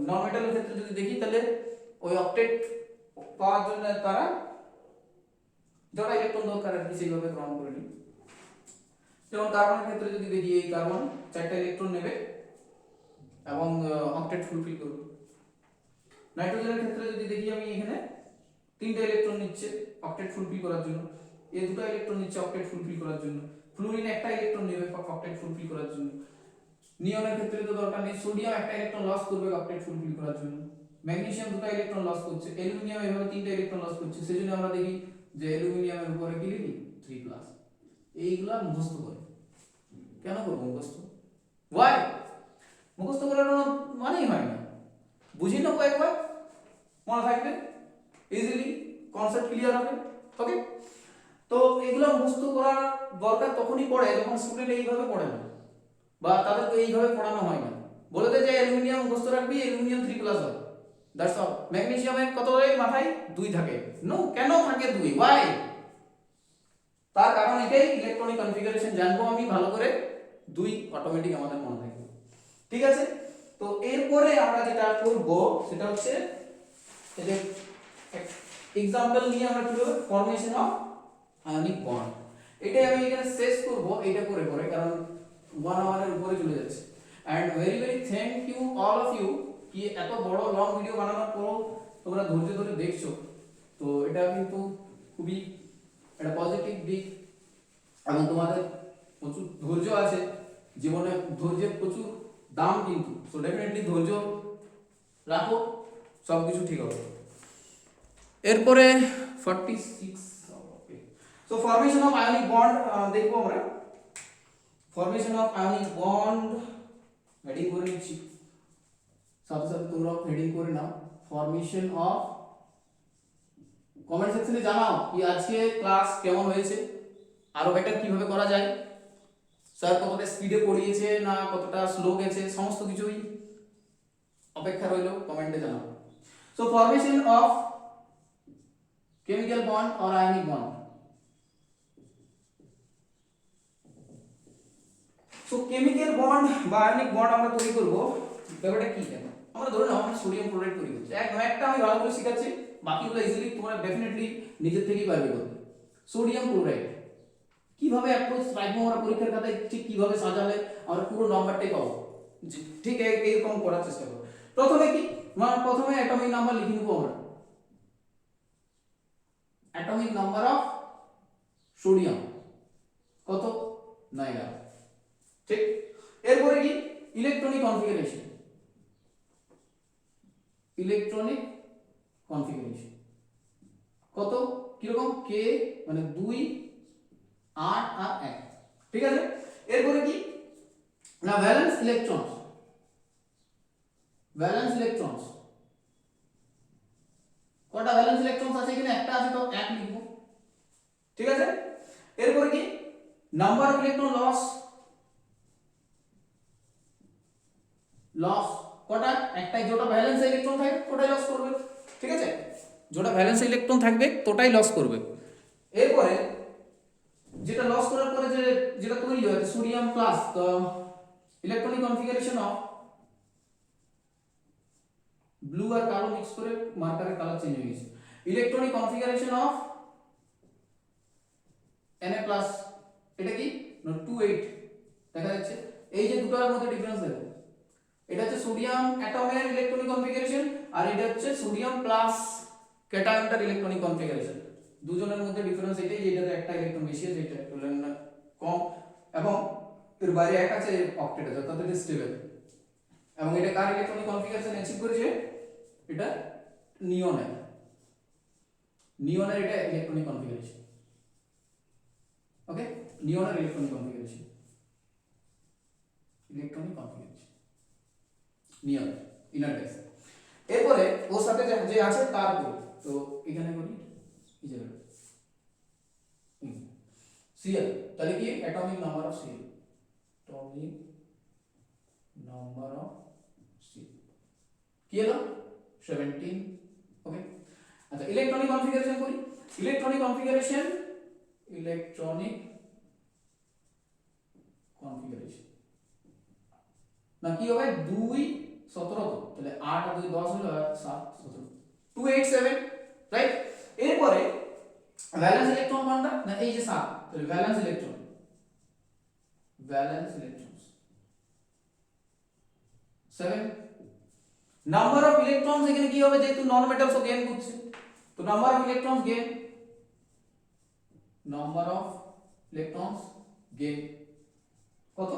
নন মেটালের ক্ষেত্রে যদি দেখি, তাহলে ওই অক্টেট পাওয়ার জন্য তারা যটা ইলেকট্রন দরকার আর কি সেইভাবে গ্রহণ করে নিই। যেমন কার্বনের ক্ষেত্রে যদি দেখি, এই কার্বন 4টা ইলেকট্রন নেবে এবং অক্টেট ফুলফিল করবে। নাইট্রোজেনের ক্ষেত্রে যদি দেখি আমি, এখানে 3টা ইলেকট্রন নিচ্ছে অক্টেট ফুলফিল করার জন্য, এই 2টা ইলেকট্রন নিচ্ছে অক্টেট ফুলফিল করার জন্য, ফ্লুরিন একটা ইলেকট্রন নেবে অক্টেট ফুলফিল করার জন্য। নিয়নের ক্ষেত্রে তো দরকার নেই, সোডিয়াম একটা ইলেকট্রন লস করবে অক্টেট ফুলফিল করার জন্য, ম্যাগনেসিয়াম 2টা ইলেকট্রন লস করছে, অ্যালুমিনিয়াম এভাবে 3টা ইলেকট্রন লস করছে। সেজন্য আমরা দেখি যে অ্যালুমিনিয়ামের উপরে কি লিখি 3+। এইগুলা মুখস্থ করে কেন করব মুখস্থ? ওয়াই মুখস্থ করার মানেই হয় না, বুঝি নেবো একবার, মনে থাকবে, ইজিলি কনসেপ্ট ক্লিয়ার হবে। ওকে, তো এগুলো মুখস্থ করার দরকার তখনই পড়ে যখন স্টুডেন্ট এইভাবে পড়ে না, বা তাদেরকে এইভাবে পড়ানো হয় না। বলে দেয় যে অ্যালুমিনিয়াম মুখস্থ রাখবি, অ্যালুমিনিয়াম 3+ হবে, দ্যাটস অল। ম্যাগনেসিয়ামের কত মাথায় 2 থাকে। নো, কেন থাকে 2? ওয়াই? তার কারণ এটাই, ইলেকট্রনিক কনফিগারেশন জানবো আমি ভালো করে, 2 অটোমেটিক আমাদের মনে থাকবে। ঠিক আছে? তো এরপরে আমরা যেটা করব সেটা হচ্ছে এই যে এক্সাম্পল নিয়ে আমরা কি করব, ফরমেশন অফ আয়নিক বন্ড। এটাই আমি এখানে শেষ করব এটা করে করে, কারণ 1 আওয়ারের উপরে চলে যাচ্ছে। And very very thank you all of you, কি এত বড় লং ভিডিও বানানোর পর তোমরা ধৈর্য ধরে দেখছো, তো এটা কিন্তু খুবই একটা পজিটিভ দিক। এবং তোমাদের প্রচুর ধৈর্য আছে জীবনে, ধৈর্যের প্রচুর দাম কিন্তু। সো ডেফিনেটলি ধৈর্য রাখো, সব কিছু ঠিক হবে। এরপরে 46, okay. So formation of ionic bond দেখবো আমরা। Formation of ionic bond heading করে নিচ্ছি, সাথে সাথে তোমরা হেডিং করে নাও। ফরমেশন অফ, কমেন্ট সেকশনে জানাও কি আজকে ক্লাস কেমন হয়েছে, আরো বেটার কিভাবে করা যায়, স্যার কতটা স্পিডে পড়িয়েছে না কতটা স্লো গেছে, সমস্ত কিছুই অপেক্ষা রইল, কমেন্টে জানাও। So formation of chemical bond or ionic bond. So chemical bond বা আয়নিক বন্ড আমরা তৈরি করব, ব্যাপারটা কি জানো? আমরা ধরে নাও আমরা সোডিয়াম ক্লোরাইড তৈরি করছি, একটা আমি ভালো করে শেখাচ্ছি, বাকিগুলো ইজিলি তোমরা ডেফিনেটলি নিজের থেকেই পারবে করতে। সোডিয়াম ক্লোরাইড কিভাবে অ্যাপ্রোচ রাখবো আমরা পরীক্ষার খাতায়, ঠিক কিভাবে সাজালে আমরা পুরো নাম্বারটাই পাবো, ঠিক এইরকম করার চেষ্টা করব। প্রথমে কি, প্রথমে অ্যাটমিক নাম্বার লিখে নেবো আমরা, অ্যাটমিক নাম্বার অফ সোডিয়াম কত, 9। ঠিক, এরপরে কি, ইলেকট্রনিক কনফিগারেশন, ইলেকট্রনিক কনফিগারেশন কত, কিরকম, কে মানে 2 8 আর 1। ঠিক আছে? এরপরে কি না, ভ্যালেন্স ইলেকট্রনস, ভ্যালেন্স ইলেকট্রনস কয়টা ভ্যালেন্স ইলেকট্রনস আছে এখানে, একটা আছে তো 1 লিখবো। ঠিক আছে? এরপরে কি, number of electron loss, loss কটা, একটাই, যেটা ভ্যালেন্স ইলেকট্রন থাকবে ওটাই লস করবে। ঠিক আছে? যেটা ভ্যালেন্স ইলেকট্রন থাকবে তোটাই লস করবে। এরপরে যেটা লস করার পরে যেটা তৈরি হয় সোডিয়াম প্লাস, তো ইলেকট্রনিক কনফিগারেশন অফ, ব্লু আর কালো মিক্স করে মার্কারের কালার চেঞ্জ হয়ে গেছে, electronic configuration of Na plus, এটা কি 28 দেখা যাচ্ছে। এই যে দুটোর মধ্যে ডিফারেন্স দেখো, এটা হচ্ছে সোডিয়াম অ্যাটমের ইলেকট্রনিক কনফিগারেশন আর এটা হচ্ছে সোডিয়াম প্লাস ক্যাটায়নটার ইলেকট্রনিক কনফিগারেশন। দুজনের মধ্যে ডিফারেন্স এটাই যে এটাতে একটা ইলেকট্রন বেশি আছে, এটা একটু কম, এবং এর বাইরে এক আছে, অক্টেট আছে, অর্থাৎ এটা স্টেবল। এবং এটা কার ইলেকট্রনিক কনফিগারেশন অ্যাচিভ করেছে, এটা নিয়নের, নিয়নের এটা ইলেকট্রনিক কনফিগারেশন। ওকে, নিয়নের ইলেকট্রনিক কনফিগারেশন, ইলেকট্রনিক কনফিগারেশন নিয়ন ইনার গ্যাস। এরপরে ওর সাথে যে আছে তার করি, তো এখানে করি এই যে সিএল, তাহলে কি atomic number of CL, atomic number of CL কি হলো 17। ওকে, আচ্ছা ইলেকট্রনিক কনফিগারেশন করি, ইলেকট্রনিক কনফিগারেশন, ইলেকট্রনিক কনফিগারেশন না কি হবে 2 17, তাহলে 8 আর 2 10 হলো 7 17 287, রাইট? এরপরে ভ্যালেন্স ইলেকট্রন কোনটা না, এই যে 7, তাহলে valence electron, valence electrons 7। Number of electrons এখানে কি হবে, যেহেতু নন মেটালস গেইন করছে, তো number of electrons gain, number of electrons gain কত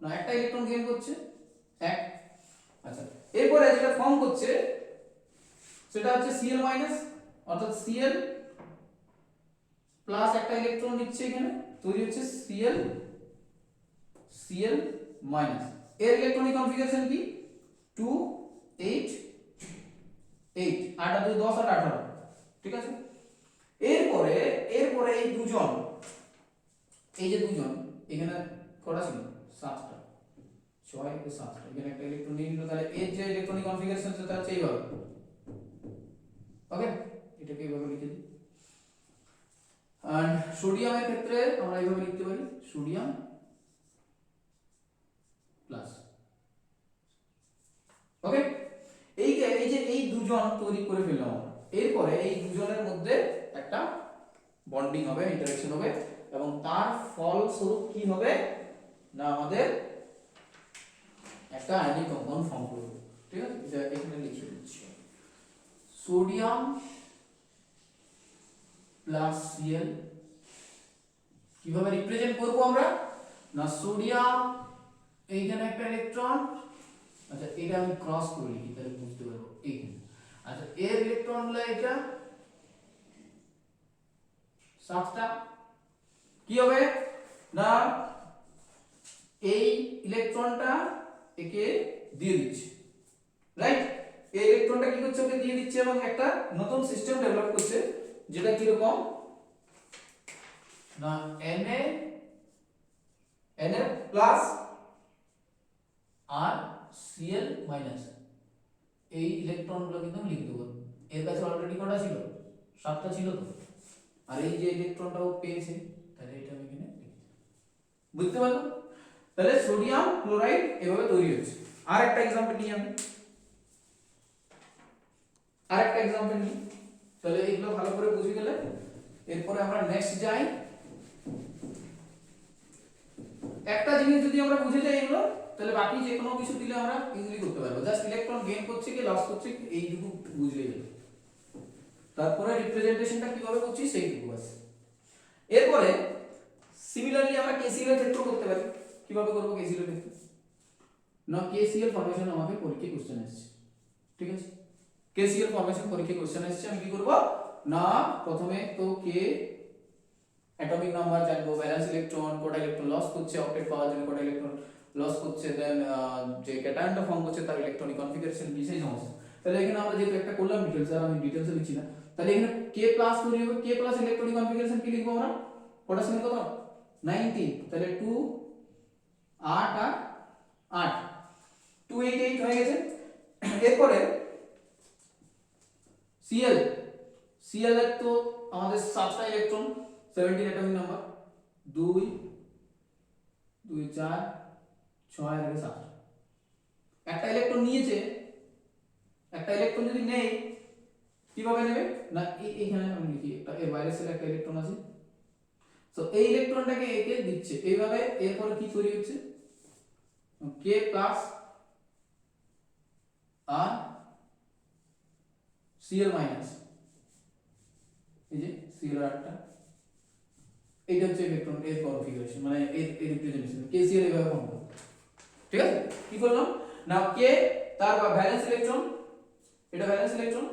না, একটা ইলেকট্রন গেইন করছে 1। আচ্ছা, এরপরে যেটা ফর্ম করছে সেটা হচ্ছে Cl মাইনাস, অর্থাৎ Cl প্লাস একটা ইলেকট্রন নিচ্ছে এখানে, তৈরি হচ্ছে Cl মাইনাস। এর ইলেকট্রনিক কনফিগারেশন কি 2 8 8, 8 আর 2 10 আর 18। ঠিক আছে? এরপরে এই দুজন, এই যে দুজন এখানে কটা ছিল 7টা, 6 কে 7টা, এখানে একটা ইলেকট্রন নিয়ে নিল, তাহলে এর যে ইলেকট্রনিক কনফিগারেশন সেটা হচ্ছে এইভাবে ওকে, এটাকে এইভাবে লিখে দিই। এন্ড সোডিয়ামের ক্ষেত্রে আমরা এইভাবে লিখতে পারি সোডিয়াম প্লাস। ওকে, এই দুজন তৈরি করে ফেললাম আমরা। এরপরে এই দুজনের মধ্যে একটা বন্ডিং হবে, ইন্টারঅ্যাকশন হবে, এবং তার ফলস্বরূপ কি হবে না আমাদের একটা আয়নিক কম্পাউন্ড ফর্ম করবে। ঠিক আছে, এটা এখানে লিখে দিচ্ছি সোডিয়াম প্লাস Cl। কিভাবে রিপ্রেজেন্ট করব আমরা না সোডিয়াম এইখানে একটা ইলেকট্রন, আচ্ছা এটা আমি ক্রস করে লিখি তাহলে বুঝতে পারবো এইখানে। আচ্ছা এর ইলেকট্রন হলো এটা 7টা, কি হবে না এই ইলেকট্রনটা একে দিয়ে দিচ্ছে, রাইট? এই ইলেকট্রনটা কি করছে ওকে দিয়ে দিচ্ছে এবং একটা নতুন সিস্টেম ডেভেলপ করছে যেটা কি রকম না Na প্লাস আর Cl মাইনাস। এই ইলেকট্রনগুলো কিন্তু আমি লিখে দেবো, এর কাছে অলরেডি কটা ছিল 7টা ছিল তো, আর এই যে ইলেকট্রনটাও পেয়েছে তাহলে এটা আমি এখানে লিখি। বুঝতে পারলো? তাহলে সোডিয়াম ক্লোরাইড এভাবে তৈরি হচ্ছে। আর একটা एग्जांपल নিই আমি, আরেকটা एग्जांपल নিই, তাহলে এগুলো ভালো করে বুঝে গেলে এরপরে আমরা নেক্সট যাই। একটা জিনিস যদি আমরা বুঝে যাই এগুলো তাহলে বাকি যে কোনো কিছু দিলে আমরা ইজিলি করতে পারবো। জাস্ট ইলেকট্রন গেইন করছে কি লস করছে এইটুকু বুঝলেই হলো, তারপরে রিপ্রেজেন্টেশনটা কিভাবে করছি সেইটুকু বাস। এরপরে সিমিলারলি আমরা KCl এর ক্ষেত্রে করতে পারি। কিভাবে করব KCl এর ক্ষেত্রে না KCl ফরমেশন আমাকে পরীক্ষায় কোশ্চেন আসছে, ঠিক আছে? KCl ফরমেশন পরীক্ষায় কোশ্চেন আসছে, আমি কি করব না প্রথমে তো K অ্যাটমিক নাম্বার জানবো, ভ্যালেন্স ইলেকট্রন কটা ইলেকট্রন লস করছে অক্টেট পাওয়ার জন্য, কটা ইলেকট্রন লস করছে, দেন যে ক্যাটায়নটা ফর্ম করছে তার ইলেকট্রনিক কনফিগারেশন কি সেই সমস্ত। তাহলে এখানে আমরা যেহেতু একটা করলাম ডিটেইলস, আর আমি ডিটেইলসে লিখছি না, তাহলে এখানে K প্লাস তৈরি হবে, K প্লাস ইলেকট্রনিক কনফিগারেশন কি লিখবো আমরা পটাশিয়াম কত 19, তাহলে 2 8 আর 8 288 হয়ে গেছে। এরপরে Cl, Cl এর তো আমাদের 7টা ইলেকট্রন 17 অ্যাটমিক নাম্বার 2 2 4 6 আর 7, একটা ইলেকট্রন নিয়েছে, একটা ইলেকট্রন যদি নেই কিভাবে নেবে না এইখানে আমি লিখি একটা এর বাইরে থেকে একটা ইলেকট্রন আছে, সো এই ইলেকট্রনটাকে একে দিচ্ছে এইভাবে। এরপরে কি তৈরি হচ্ছে K প্লাস আর Cl মাইনাস, এই যে Cl আটটা, এইটা হচ্ছে ইলেকট্রন এর কনফিগারেশন মানে এর রিপ্রেজেন্টেশন KCl এভাবে ফর্ম করব। ঠিক আছে, কি করলাম না K তার ভ্যালেন্স ইলেকট্রন, এটা ভ্যালেন্স ইলেকট্রন,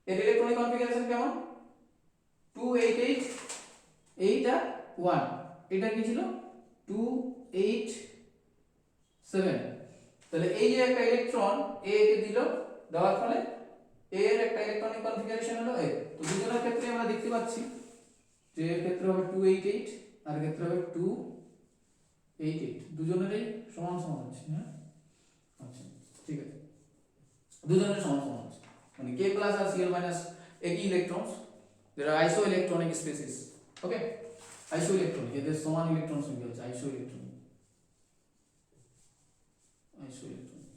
এর ইলেকট্রনিক কনফিগারেশন কেমন 288 8 আর 1, এটা কি ছিল 287, তাহলে এই যে একটা ইলেকট্রন A কে দিল, দেওয়ার ফলে A এর একটা ইলেকট্রনিক কনফিগারেশন হলো A। তো দুজনের ক্ষেত্রে আমরা দেখতে পাচ্ছি যে এর ক্ষেত্রে হবে 288 আর এর ক্ষেত্রে হবে 288, দুজনেরই সমান সমান হচ্ছে, হ্যাঁ আচ্ছা ঠিক আছে, দুজনের সমান সমান হচ্ছে মানে K প্লাস আর Cl মাইনাস একই ইলেকট্রনস, যেটা আইসো ইলেকট্রনিক স্পেসিস। ওকে, আইসো ইলেকট্রনিক, এদের সমান ইলেকট্রন সংখ্যা হচ্ছে আইসো ইলেকট্রনিক, আইসো ইলেকট্রনিক।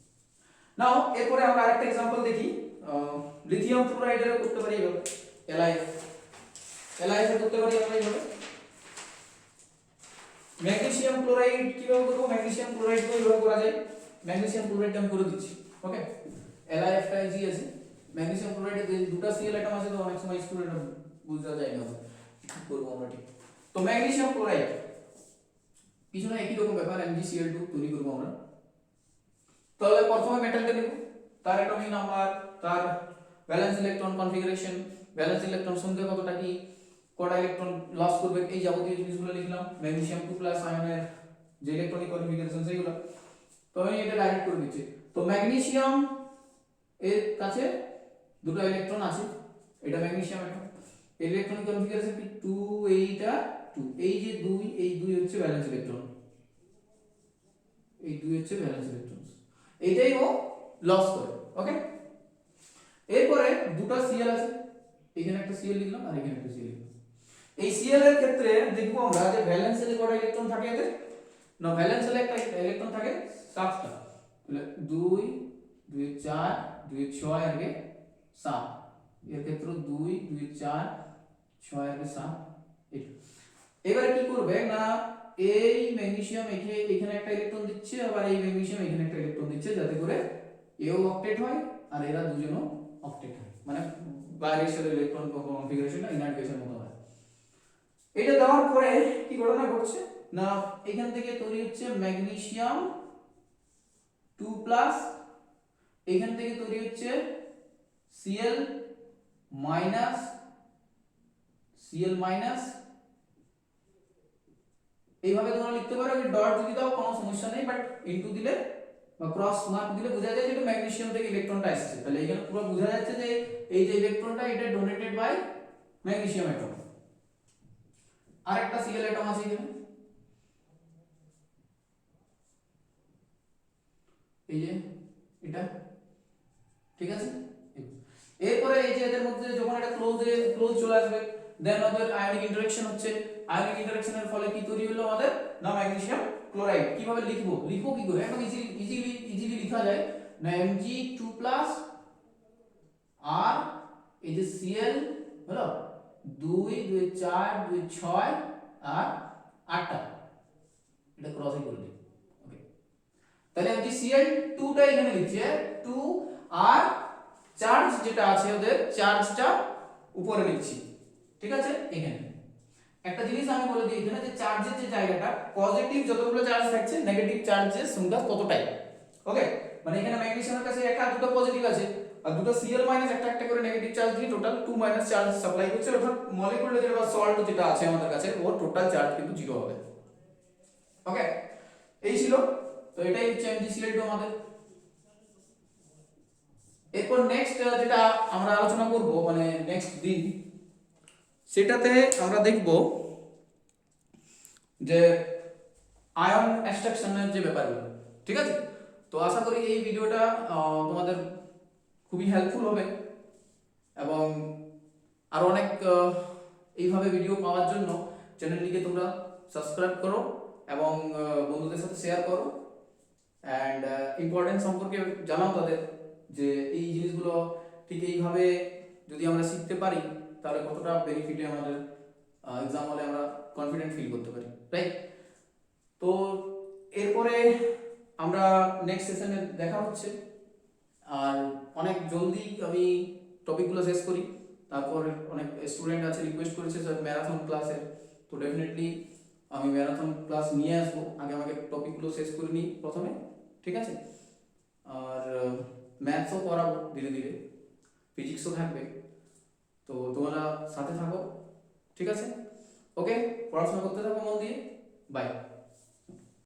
নাও এরপরে আমরা আরেকটা एग्जांपल দেখি, লিথিয়াম ক্লোরাইডের করতে পারি এভাবে, LiF এর করতে পারি আমরা এইভাবে। ম্যাগনেসিয়াম ক্লোরাইড কিভাবে করব, ম্যাগনেসিয়াম ক্লোরাইড তো এইভাবে করা যায়, ম্যাগনেসিয়াম ক্লোরাইড আমি করে দিচ্ছি। ওকে, LiF টা ইজি আছে, ম্যাগনেসিয়াম ক্লোরাইডে দুটো Cl অ্যাটম আছে তো অনেক সময় স্টুডেন্ট বুঝতে যায় না কি করব আমরা, ঠিক? তো ম্যাগনেসিয়াম ক্লোরাইড পিছনে একই রকম ব্যাপার, MgCl2 তৈরি করব আমরা। তাহলে প্রথমে মেটালটা নিব, তার অ্যাটমিক নাম্বার, তার valence electron configuration, valence electron সংখ্যা কতটা কি, কটা ইলেকট্রন লস করবে, এই যাবতীয় জিনিসগুলো লিখলাম। ম্যাগনেসিয়াম 2+ আয়নের যে ইলেকট্রনিক কনফিগারেশন সেইগুলো, তো আমি এটা ডাইরেক্ট করে দিচ্ছি। তো ম্যাগনেসিয়াম এর কাছে দুটো ইলেকট্রন আছে, এটা ম্যাগনেসিয়াম অ্যাটম, ইলেকট্রনিক কনফিগারেশন কি 2 8 আর 2, এই যে 2 এই 2 হচ্ছে ভ্যালেন্স ইলেকট্রন, এই 2 হচ্ছে ভ্যালেন্স ইলেকট্রন, এইটাই ও লস করে। ওকে, এরপরে দুটো সিএল আছে, এখানে একটা সিএল লিখলাম আর এখানে একটা সিএল লিখলাম। এই সিএল এর ক্ষেত্রে দেখবো আমরা যে ভ্যালেন্স শেলে কটা ইলেকট্রন থাকে এদের, না ভ্যালেন্স শেলে একটা ইলেকট্রন থাকে 7টা, তাহলে 2 2 4 2 6 আর 7, এর ক্ষেত্রে 2 2 4 6 আর 7 এই। এবারে কি করবে না এই ম্যাগনেসিয়াম এখানে একটা ইলেকট্রন দিচ্ছে, আবার এই ম্যাগনেসিয়াম এখানে একটা ইলেকট্রন দিচ্ছে, যাতে করে এও অক্টেট হয় আর এরা দুজনও অক্টেট হয়, মানে বাইরের ইলেকট্রন কনফিগারেশন ইনার্ট গ্যাসের মতো হয়। এটা দেওয়ার পরে কি ঘটনা ঘটছে না এখান থেকে তৈরি হচ্ছে ম্যাগনেসিয়াম 2+, এখান থেকে তৈরি হচ্ছে Cl মাইনাস, এইভাবে তোমরা লিখতে পারো। আমি ডট যদি দাও কোনো সমস্যা নেই, বাট ইনটু দিলে বা ক্রস মার্ক দিলে বোঝা যায় যে এটা ম্যাগনেসিয়াম থেকে ইলেকট্রনটা আসছে। তাহলে এখানে পুরো বোঝা যাচ্ছে যে এই যে ইলেকট্রনটা এটা ডোনেটেড বাই ম্যাগনেসিয়াম অ্যাটম। আরেকটা Cl অ্যাটম আছে এখানে, এই যে এটা, ঠিক আছে। এরপরে এই যে এদের মধ্যে যখন এটা ক্লোজ চলে আসবে, দেন ওদের আয়নিক ইন্টারঅ্যাকশন হচ্ছে, আয়নিক ইন্টারঅ্যাকশনের ফলে কি তৈরি হলো আমাদের না ম্যাগনেসিয়াম ক্লোরাইড। কিভাবে লিখবো কি করে, একদম ইজিলি লেখা যায় না Mg2+ আর এই যে Cl হলো 2 2 4 2 6 আর 8টা, এটা ক্রসে করে দিই। ওকে, তাহলে MgCl2 টা এখানে লিখছি 2 আর চার্জ যেটা আছে ওদের চার্জটা উপরে লিখছি, ঠিক আছে। এখানে একটা জিনিস আমি বলে দিই এখানে যে চার্জের যে জায়গাটা পজিটিভ যতগুলো চার্জ থাকছে নেগেটিভ চার্জের সংখ্যা ততটাই। ওকে, মানে এখানে ম্যাগনেসিয়ামের কাছে একটা দুটো পজিটিভ আছে আর দুটো Cl মাইনাস একটা একটা করে নেগেটিভ চার্জ দিয়ে টোটাল 2 মাইনাস চার্জ সাপ্লাই করছে, অর্থাৎ মলিকিউল যেটা বা সল্ট যেটা আছে আমাদের কাছে ওর টোটাল চার্জ কিন্তু 0 হবে। ওকে, এই ছিল, তো এটাই হচ্ছে MgCl2 আমাদের। এরপর নেক্সট যেটা আমরা আলোচনা করব মানে নেক্সট দিন, সেটাতে আমরা দেখব যে আয়ন এক্সট্রাকশনের যে ব্যাপারগুলো, ঠিক আছে। তো আশা করি এই ভিডিওটা তোমাদের খুবই হেল্পফুল হবে এবং আরো অনেক এইভাবে ভিডিও পাওয়ার জন্য চ্যানেলটিকে তোমরা সাবস্ক্রাইব করো এবং বন্ধুদের সাথে শেয়ার করো অ্যান্ড ইম্পর্টেন্স সম্পর্কে জানাও তাদের যে এই জিনিসগুলো ঠিক এইভাবে যদি আমরা শিখতে পারি তাহলে কতটা বেনিফিটে আমাদের এক্সাম হলে আমরা কনফিডেন্ট ফিল করতে পারি, রাইট। তো এরপরে আমরা নেক্সট সেশনে দেখা হচ্ছে, আর অনেক জলদি আমি টপিকগুলো শেষ করি। তারপর অনেক স্টুডেন্ট আছে রিকোয়েস্ট করেছে স্যার ম্যারাথন ক্লাসের, তো ডেফিনেটলি আমি ম্যারাথন ক্লাস নিয়ে আসবো। আগে আমাকে টপিকগুলো শেষ করে নিই প্রথমে, ঠিক আছে। আর ম্যাথসও করাবো ধীরে ধীরে, ফিজিক্সও থাকবে, তো তোমরা সাথে থাকো, ঠিক আছে। ওকে, পড়াশোনা করতে থাকো মন দিয়ে, বাই।